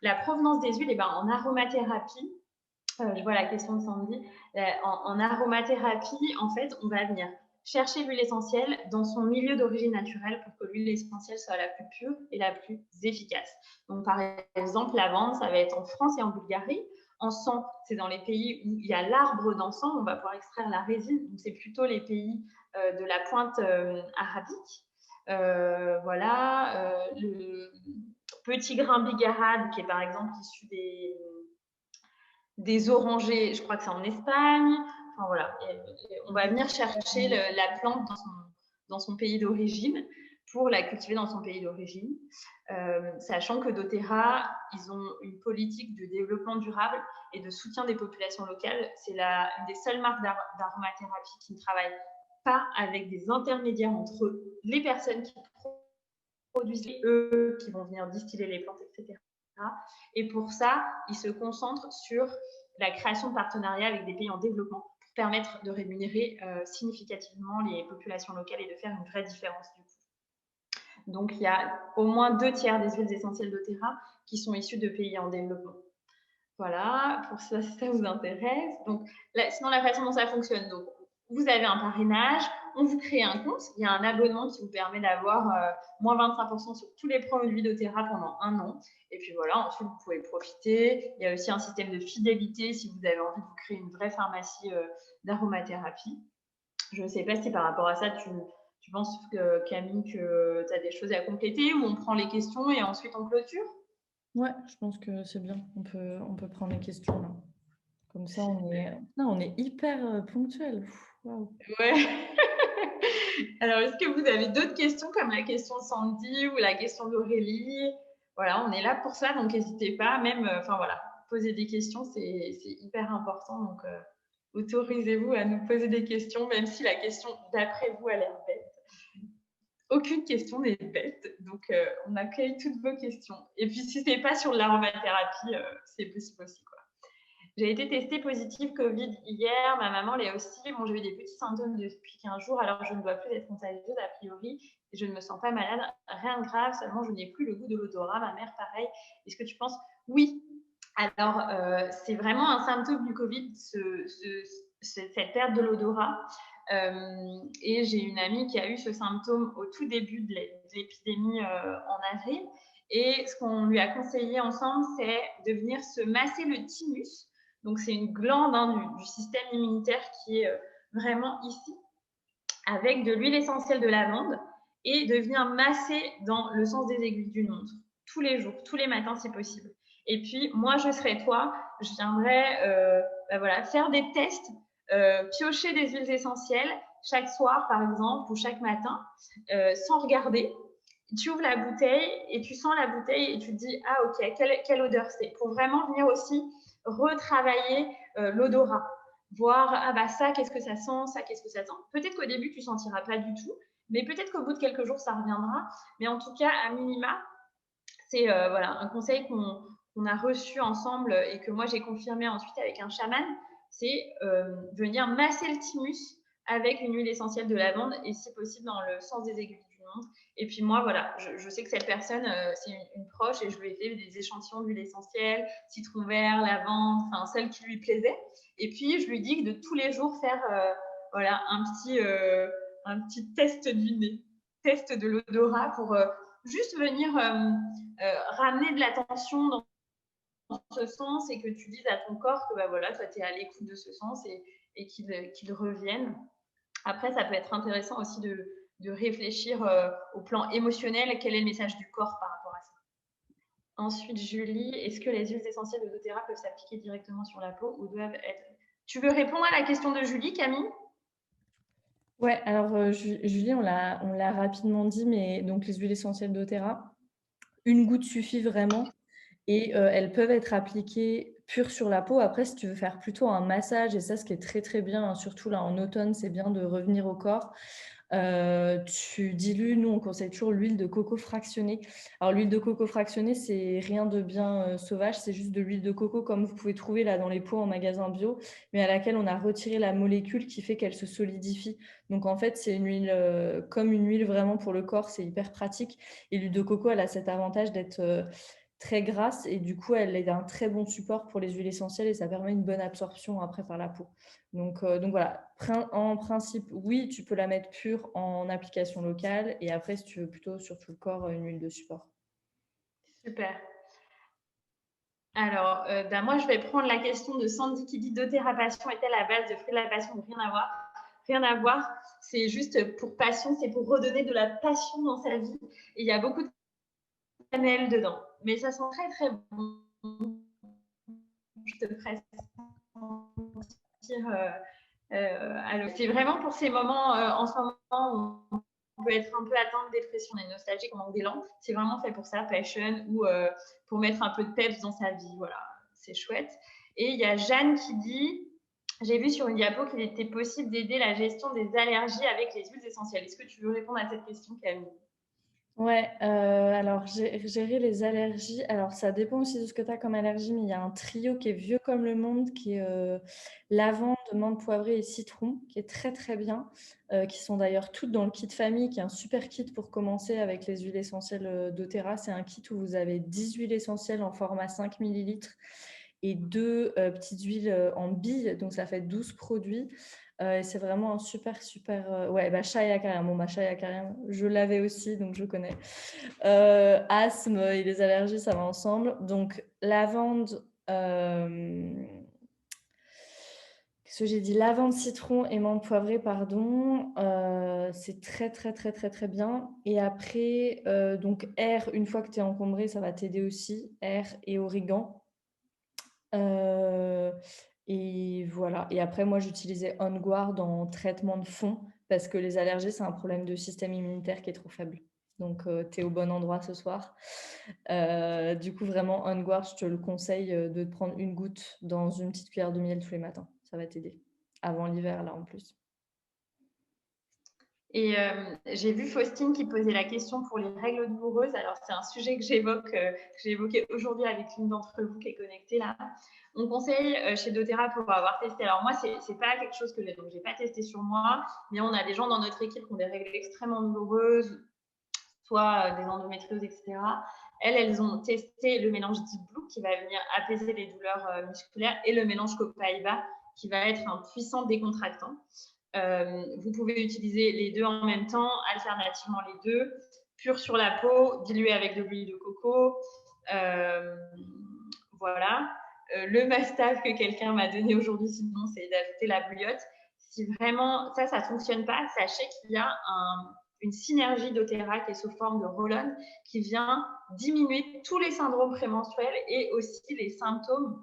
La provenance des huiles, en aromathérapie, je vois la question de Sandy, en aromathérapie, en fait, on va venir chercher l'huile essentielle dans son milieu d'origine naturelle pour que l'huile essentielle soit la plus pure et la plus efficace. Donc, par exemple, la lavande, ça va être en France et en Bulgarie. Encens, c'est dans les pays où il y a l'arbre d'encens, on va pouvoir extraire la résine. Donc, c'est plutôt les pays de la pointe arabique. Voilà, le petit grain bigarade, qui est par exemple issu des orangers, je crois que c'est en Espagne. Enfin voilà, on va venir chercher la plante dans son pays d'origine pour la cultiver dans son pays d'origine, sachant que doTERRA, ils ont une politique de développement durable et de soutien des populations locales. C'est une des seules marques d'aromathérapie qui ne travaille pas avec des intermédiaires entre les personnes qui produisent, eux qui vont venir distiller les plantes, etc. Et pour ça, ils se concentrent sur la création de partenariats avec des pays en développement pour permettre de rémunérer significativement les populations locales et de faire une vraie différence du coup. Donc, il y a au moins 2/3 des huiles essentielles doTERRA qui sont issues de pays en développement. Voilà, pour ça, si ça vous intéresse. Donc, sinon, la façon dont ça fonctionne, donc, vous avez un parrainage, on vous crée un compte, il y a un abonnement qui vous permet d'avoir moins 25% sur tous les produits doTERRA pendant 1 an. Et puis voilà, ensuite, vous pouvez profiter. Il y a aussi un système de fidélité si vous avez envie de vous créer une vraie pharmacie d'aromathérapie. Je ne sais pas si par rapport à ça, tu penses, Camille, que tu as des choses à compléter ou on prend les questions et ensuite on clôture? Ouais, je pense que c'est bien. On peut prendre les questions là. Comme ça, on est hyper ponctuel. Wow. Ouais. Alors, est-ce que vous avez d'autres questions comme la question de Sandy ou la question d'Aurélie? Voilà, on est là pour ça, donc n'hésitez pas. Même, enfin voilà, poser des questions, c'est hyper important. Donc, autorisez-vous à nous poser des questions, même si la question d'après vous a l'air bête. Aucune question n'est bête, donc on accueille toutes vos questions. Et puis, si c'est pas sur l'aromathérapie, c'est possible aussi, quoi. J'ai été testée positive Covid hier. Ma maman l'est aussi. Bon, j'ai eu des petits symptômes depuis 15 jours, alors je ne dois plus être contagieuse a priori. Et je ne me sens pas malade, rien de grave, seulement je n'ai plus le goût de l'odorat. Ma mère, pareil. Est-ce que tu penses? Oui. Alors, c'est vraiment un symptôme du Covid, cette perte de l'odorat. Et j'ai une amie qui a eu ce symptôme au tout début de l'épidémie en avril. Et ce qu'on lui a conseillé ensemble, c'est de venir se masser le thymus. Donc, c'est une glande du système immunitaire qui est vraiment ici, avec de l'huile essentielle de lavande et de venir masser dans le sens des aiguilles d'une montre tous les jours, tous les matins si possible. Et puis, moi, je serais toi, je viendrais voilà, faire des tests, piocher des huiles essentielles chaque soir, par exemple, ou chaque matin, sans regarder. Tu ouvres la bouteille et tu sens la bouteille et tu te dis, ah ok, quelle odeur c'est, pour vraiment venir aussi retravailler l'odorat, voir, ah bah ça, qu'est-ce que ça sent, ça, qu'est-ce que ça sent. Peut-être qu'au début, tu ne sentiras pas du tout, mais peut-être qu'au bout de quelques jours, ça reviendra. Mais en tout cas, à minima, c'est voilà, un conseil qu'on a reçu ensemble et que moi, j'ai confirmé ensuite avec un chaman, c'est venir masser le thymus avec une huile essentielle de lavande et si possible dans le sens des aiguilles du montre. Et puis moi, voilà, je sais que cette personne, c'est une proche et je lui ai fait des échantillons d'huile essentielle, citron vert, lavande, enfin celle qui lui plaisait. Et puis je lui dis de tous les jours faire voilà, un petit test du nez, test de l'odorat pour juste venir ramener de l'attention dans ce sens et que tu dises à ton corps que bah, voilà, toi tu es à l'écoute de ce sens et qu'il revienne. Après, ça peut être intéressant aussi de réfléchir au plan émotionnel, quel est le message du corps par rapport à ça. Ensuite, Julie, est-ce que les huiles essentielles de doTERRA peuvent s'appliquer directement sur la peau ou doivent être... Tu veux répondre à la question de Julie, Camille? Ouais, alors Julie, on l'a rapidement dit, mais donc les huiles essentielles doTERRA, une goutte suffit vraiment et elles peuvent être appliquées pures sur la peau. Après, si tu veux faire plutôt un massage, et ça, ce qui est très très bien, hein, surtout là en automne, c'est bien de revenir au corps. Tu dilues, nous on conseille toujours l'huile de coco fractionnée. Alors l'huile de coco fractionnée, c'est rien de bien sauvage, c'est juste de l'huile de coco comme vous pouvez trouver là dans les pots en magasin bio, mais à laquelle on a retiré la molécule qui fait qu'elle se solidifie. Donc en fait, c'est une huile comme une huile vraiment pour le corps, c'est hyper pratique. Et l'huile de coco, elle a cet avantage d'être très grasse et du coup, elle est un très bon support pour les huiles essentielles et ça permet une bonne absorption après par la peau. Donc voilà, en principe, oui, tu peux la mettre pure en application locale et après, si tu veux plutôt sur tout le corps, une huile de support. Super. Alors, ben moi, je vais prendre la question de Sandy qui dit doTERRA passion est-elle la base de fruits de la passion? Rien à voir. Rien à voir. C'est juste pour passion, c'est pour redonner de la passion dans sa vie. Et il y a beaucoup de cannelle dedans. Mais ça sent très, très bon. Je te ferai sentir. C'est vraiment pour ces moments, en ce moment, où on peut être un peu atteint de dépression, on est nostalgique, on manque d'élan. C'est vraiment fait pour ça, passion, ou pour mettre un peu de peps dans sa vie. Voilà, c'est chouette. Et il y a Jeanne qui dit, j'ai vu sur une diapo qu'il était possible d'aider la gestion des allergies avec les huiles essentielles. Est-ce que tu veux répondre à cette question, Camille? Ouais, alors gérer les allergies, alors ça dépend aussi de ce que tu as comme allergie, mais il y a un trio qui est vieux comme le monde, qui est lavande, menthe poivrée et citron, qui est très très bien, qui sont d'ailleurs toutes dans le kit famille, qui est un super kit pour commencer avec les huiles essentielles doTERRA. C'est un kit où vous avez 10 huiles essentielles en format 5 millilitres et 2 petites huiles en billes, donc ça fait 12 produits. C'est vraiment un super, super... Ouais, bah, Shaya Karim. Bon, bah, Shaya Karim, je l'avais aussi, donc je connais. Asthme et les allergies, ça va ensemble. Donc, lavande... Qu'est-ce que j'ai dit? Lavande, citron et menthe poivrée, pardon. C'est très, très, très, très, très bien. Et après, donc, air, une fois que tu es encombré, ça va t'aider aussi. Air et origan. Et voilà. Et après, moi, j'utilisais On Guard en traitement de fond parce que les allergies, c'est un problème de système immunitaire qui est trop faible. Donc, tu es au bon endroit ce soir. Du coup, vraiment, On Guard, je te le conseille de te prendre une goutte dans une petite cuillère de miel tous les matins. Ça va t'aider. Avant l'hiver, là, en plus. Et j'ai vu Faustine qui posait la question pour les règles douloureuses. Alors, c'est un sujet que j'ai évoqué aujourd'hui avec l'une d'entre vous qui est connectée là. On conseille chez doTERRA pour avoir testé. Alors, moi, c'est pas quelque chose que j'ai pas testé sur moi, mais on a des gens dans notre équipe qui ont des règles extrêmement douloureuses, soit des endométrioses, etc. Elles ont testé le mélange Deep Blue qui va venir apaiser les douleurs musculaires et le mélange Copaiba qui va être un puissant décontractant. Vous pouvez utiliser les deux en même temps, alternativement les deux, pur sur la peau, dilué avec de l'huile de coco. Voilà. Le must-have que quelqu'un m'a donné aujourd'hui, sinon, c'est d'ajouter la bouillotte. Si vraiment ça ne fonctionne pas, sachez qu'il y a une synergie doTERRA qui est sous forme de roll-on qui vient diminuer tous les syndromes prémenstruels et aussi les symptômes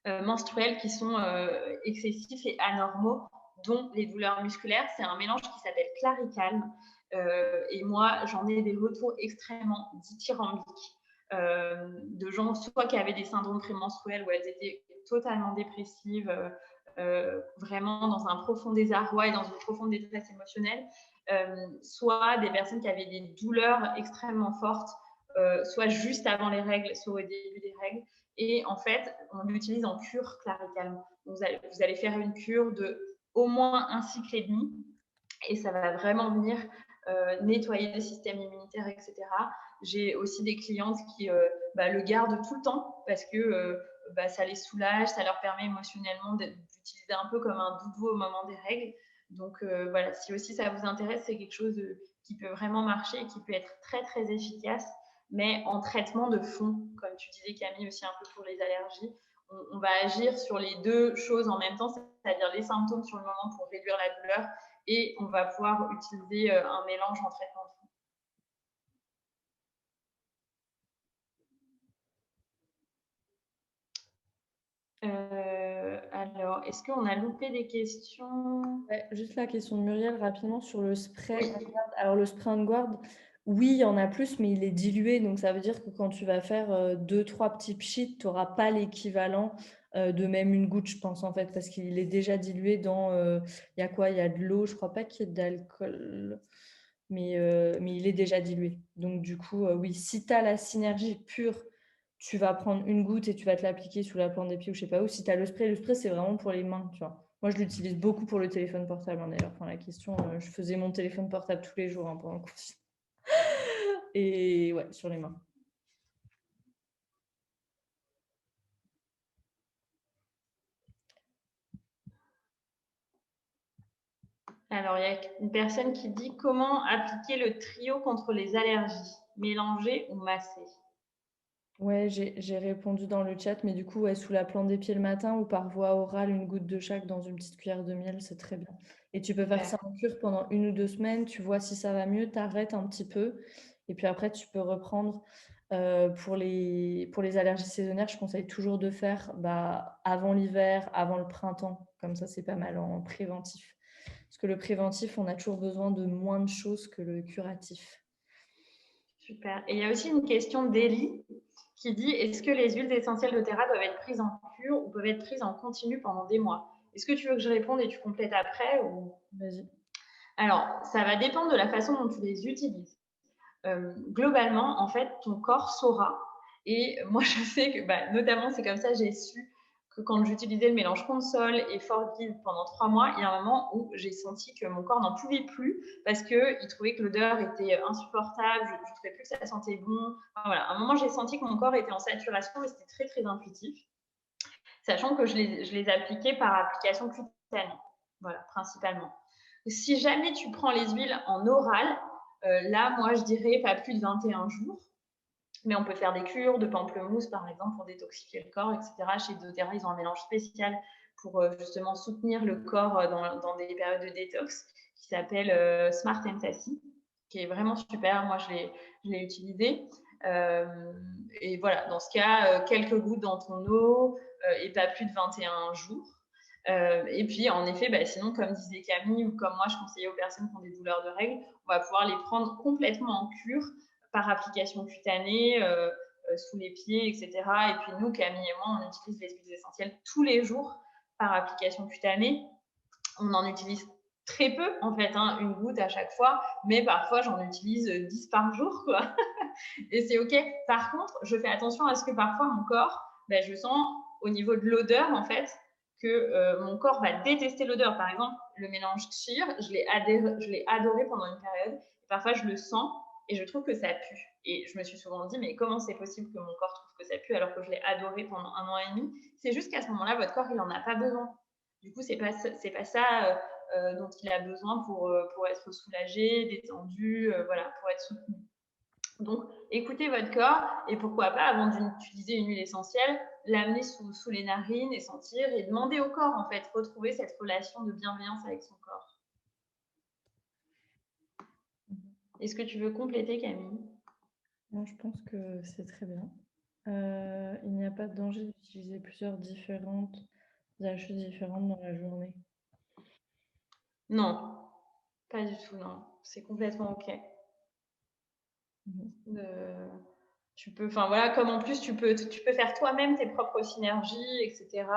menstruels qui sont excessifs et anormaux, dont les douleurs musculaires. C'est un mélange qui s'appelle Claricalm. Et moi, j'en ai des retours extrêmement dithyrambiques de gens soit qui avaient des syndromes prémenstruels où elles étaient totalement dépressives, vraiment dans un profond désarroi et dans une profonde détresse émotionnelle, soit des personnes qui avaient des douleurs extrêmement fortes, soit juste avant les règles, soit au début des règles. Et en fait, on l'utilise en cure Claricalm. Vous allez faire une cure de au moins un cycle et demi et ça va vraiment venir nettoyer le système immunitaire, etc. J'ai aussi des clientes qui le gardent tout le temps parce que ça les soulage, ça leur permet émotionnellement d'utiliser un peu comme un doudou au moment des règles. Donc voilà, si aussi ça vous intéresse, c'est quelque chose qui peut vraiment marcher et qui peut être très très efficace, mais en traitement de fond, comme tu disais Camille aussi un peu pour les allergies. On va agir sur les deux choses en même temps, c'est-à-dire les symptômes sur le moment pour réduire la douleur et on va pouvoir utiliser un mélange en traitement de fond. Alors, est-ce qu'on a loupé des questions? Ouais, juste la question de Muriel rapidement sur le spray Oui. OnGuard. Alors le spray OnGuard, oui, il y en a plus, mais il est dilué. Donc ça veut dire que quand tu vas faire 2-3 petits pchits, tu n'auras pas l'équivalent de même une goutte, je pense, en fait, parce qu'il est déjà dilué dans... Il y a quoi? Il y a de l'eau, je crois pas qu'il y ait d'alcool, mais il est déjà dilué. Donc du coup, oui, si tu as la synergie pure, tu vas prendre une goutte et tu vas te l'appliquer sous la plante des pieds ou je sais pas où. Si tu as le spray, c'est vraiment pour les mains, tu vois. Moi, je l'utilise beaucoup pour le téléphone portable, hein, d'ailleurs. Enfin, la question, je faisais mon téléphone portable tous les jours hein, pendant le confinement. Et ouais, sur les mains. Alors, il y a une personne qui dit comment appliquer le trio contre les allergies, mélanger ou masser? Ouais, j'ai répondu dans le chat, mais du coup, ouais, sous la plante des pieds le matin ou par voie orale, une goutte de chaque dans une petite cuillère de miel, c'est très bien. Et tu peux faire ça en cure pendant 1 ou 2 semaines, tu vois si ça va mieux, t'arrêtes un petit peu, et puis après, tu peux reprendre. Pour les allergies saisonnières, je conseille toujours de faire avant l'hiver, avant le printemps. Comme ça, c'est pas mal en préventif. Parce que le préventif, on a toujours besoin de moins de choses que le curatif. Super. Et il y a aussi une question d'Elie qui dit est-ce que les huiles essentielles doTERRA doivent être prises en cure ou peuvent être prises en continu pendant des mois? Est-ce que tu veux que je réponde et tu complètes après ou... Vas-y. Alors, ça va dépendre de la façon dont tu les utilises. Globalement, en fait, ton corps saura. Et moi, je sais que, notamment, c'est comme ça, j'ai su que quand j'utilisais le mélange Consol et Forgive pendant 3 mois, il y a un moment où j'ai senti que mon corps n'en pouvait plus parce qu'il trouvait que l'odeur était insupportable, je ne trouvais plus que ça sentait bon. Enfin, voilà. À un moment, j'ai senti que mon corps était en saturation et c'était très, très intuitif, sachant que je les appliquais par application cutanée, voilà, principalement. Si jamais tu prends les huiles en oral, là, moi, je dirais pas plus de 21 jours. Mais on peut faire des cures de pamplemousse, par exemple, pour détoxifier le corps, etc. Chez doTERRA, ils ont un mélange spécial pour justement soutenir le corps dans des périodes de détox qui s'appelle Smart Sassy, qui est vraiment super. Moi, je l'ai utilisé. Et voilà, dans ce cas, quelques gouttes dans ton eau et pas plus de 21 jours. Et puis, en effet, sinon, comme disait Camille ou comme moi, je conseillais aux personnes qui ont des douleurs de règles, on va pouvoir les prendre complètement en cure par application cutanée, sous les pieds, etc. Et puis nous, Camille et moi, on utilise les huiles essentielles tous les jours par application cutanée. On en utilise très peu, en fait, hein, une goutte à chaque fois, mais parfois j'en utilise 10 par jour, quoi. Et c'est OK. Par contre, je fais attention à ce que parfois mon corps, ben, je sens au niveau de l'odeur, en fait, que mon corps va détester l'odeur. Par exemple, le mélange cheer, je l'ai adoré pendant une période. Et parfois, je le sens et je trouve que ça pue. Et je me suis souvent dit, mais comment c'est possible que mon corps trouve que ça pue alors que je l'ai adoré pendant 1 an et demi? C'est juste qu'à ce moment-là, votre corps, il n'en a pas besoin. Du coup, c'est pas ça dont il a besoin pour être soulagé, détendu, voilà, pour être soutenu. Donc, écoutez votre corps et pourquoi pas, avant d'utiliser une huile essentielle, l'amener sous les narines et sentir et demander au corps, en fait, retrouver cette relation de bienveillance avec son corps. Est-ce que tu veux compléter, Camille? Non, je pense que c'est très bien. Il n'y a pas de danger d'utiliser plusieurs choses différentes dans la journée. Non, pas du tout, non. C'est complètement OK. Tu peux, enfin voilà, comme en plus tu peux faire toi-même tes propres synergies, etc.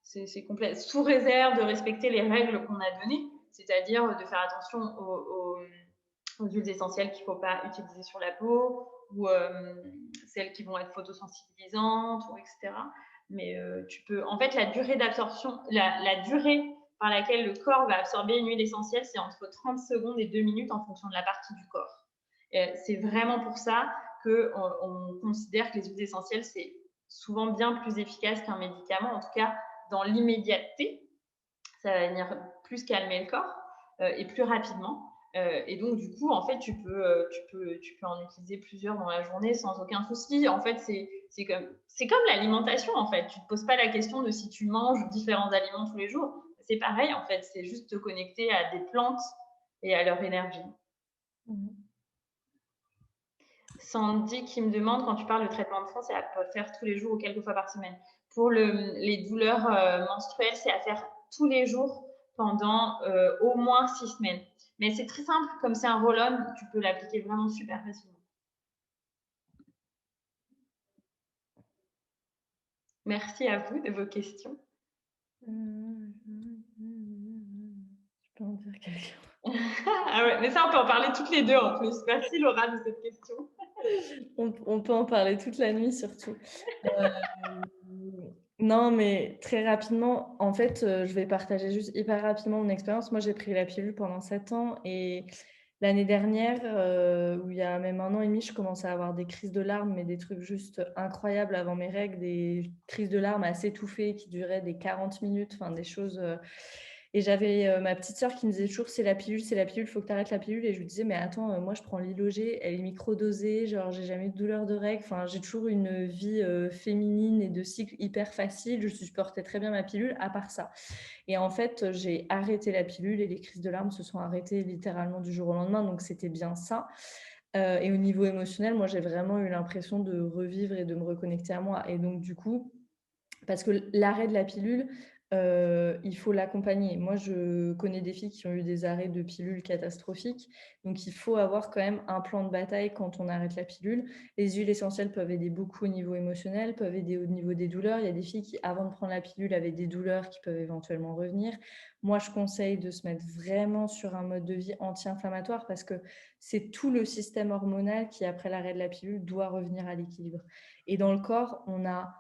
C'est complet, sous réserve de respecter les règles qu'on a données, c'est-à-dire de faire attention aux huiles essentielles qu'il ne faut pas utiliser sur la peau ou celles qui vont être photosensibilisantes, ou etc. Mais tu peux, en fait, la durée d'absorption, la durée par laquelle le corps va absorber une huile essentielle, c'est entre 30 secondes et 2 minutes en fonction de la partie du corps. C'est vraiment pour ça qu'on considère que les huiles essentielles, c'est souvent bien plus efficace qu'un médicament, en tout cas dans l'immédiateté. Ça va venir plus calmer le corps et plus rapidement. Et donc, du coup, en fait, tu peux en utiliser plusieurs dans la journée sans aucun souci. En fait, c'est comme l'alimentation, en fait. Tu ne te poses pas la question de si tu manges différents aliments tous les jours. C'est pareil, en fait. C'est juste te connecter à des plantes et à leur énergie. Mmh. Sandy qui me demande, quand tu parles de traitement de fond, c'est à faire tous les jours ou quelques fois par semaine. Pour les douleurs menstruelles, c'est à faire tous les jours pendant au moins 6 semaines. Mais c'est très simple, comme c'est un roll-on, tu peux l'appliquer vraiment super facilement. Merci à vous de vos questions. Je peux en dire quelque Ah ouais, mais ça, on peut en parler toutes les deux en plus. Merci Laura de cette question. On peut en parler toute la nuit surtout. Non, mais très rapidement, en fait, je vais partager juste hyper rapidement mon expérience. Moi, j'ai pris la pilule pendant 7 ans et l'année dernière, où il y a même 1 an et demi, je commençais à avoir des crises de larmes, mais des trucs juste incroyables avant mes règles, des crises de larmes à s'étouffer qui duraient des 40 minutes, enfin des choses. Et j'avais ma petite sœur qui me disait toujours c'est la pilule, il faut que tu arrêtes la pilule. Et je lui disais mais attends, moi je prends l'Ilogé, elle est microdosée, genre j'ai jamais eu de douleur de règles, enfin j'ai toujours une vie féminine et de cycle hyper facile, je supportais très bien ma pilule à part ça. Et en fait, j'ai arrêté la pilule et les crises de larmes se sont arrêtées littéralement du jour au lendemain, donc c'était bien ça. Et au niveau émotionnel, moi j'ai vraiment eu l'impression de revivre et de me reconnecter à moi. Et donc du coup, parce que l'arrêt de la pilule, il faut l'accompagner. Moi, je connais des filles qui ont eu des arrêts de pilule catastrophiques, donc il faut avoir quand même un plan de bataille quand on arrête la pilule. Les huiles essentielles peuvent aider beaucoup au niveau émotionnel, peuvent aider au niveau des douleurs. Il y a des filles qui, avant de prendre la pilule, avaient des douleurs qui peuvent éventuellement revenir. Moi, je conseille de se mettre vraiment sur un mode de vie anti-inflammatoire parce que c'est tout le système hormonal qui, après l'arrêt de la pilule, doit revenir à l'équilibre. Et dans le corps, on a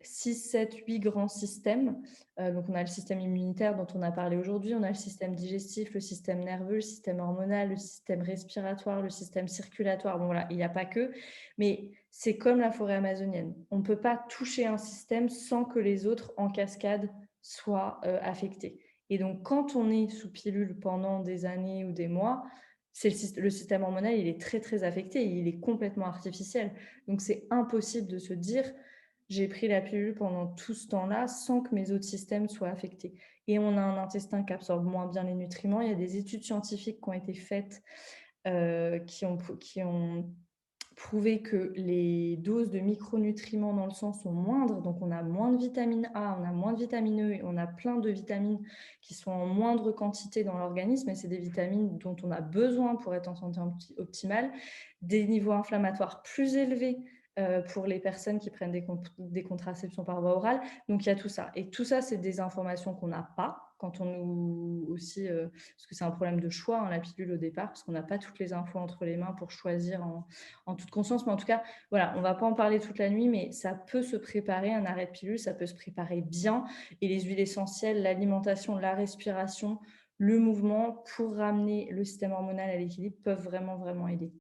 6, 7, 8 grands systèmes. Donc, on a le système immunitaire dont on a parlé aujourd'hui, on a le système digestif, le système nerveux, le système hormonal, le système respiratoire, le système circulatoire. Bon, voilà, il n'y a pas que, mais c'est comme la forêt amazonienne. On ne peut pas toucher un système sans que les autres, en cascade, soient affectés. Et donc, quand on est sous pilule pendant des années ou des mois, le système hormonal, il est très, très affecté, il est complètement artificiel. Donc, c'est impossible de se dire j'ai pris la pilule pendant tout ce temps-là sans que mes autres systèmes soient affectés. Et on a un intestin qui absorbe moins bien les nutriments. Il y a des études scientifiques qui ont été faites qui ont prouvé que les doses de micronutriments dans le sang sont moindres. Donc, on a moins de vitamine A, on a moins de vitamine E, et on a plein de vitamines qui sont en moindre quantité dans l'organisme. Et c'est des vitamines dont on a besoin pour être en santé optimale. Des niveaux inflammatoires plus élevés pour les personnes qui prennent des contraceptions par voie orale. Donc, il y a tout ça. Et tout ça, c'est des informations qu'on n'a pas quand on nous aussi, parce que c'est un problème de choix, hein, la pilule au départ, parce qu'on n'a pas toutes les infos entre les mains pour choisir en toute conscience. Mais en tout cas, voilà, on ne va pas en parler toute la nuit, mais ça peut se préparer, un arrêt de pilule, ça peut se préparer bien. Et les huiles essentielles, l'alimentation, la respiration, le mouvement pour ramener le système hormonal à l'équilibre peuvent vraiment, vraiment aider.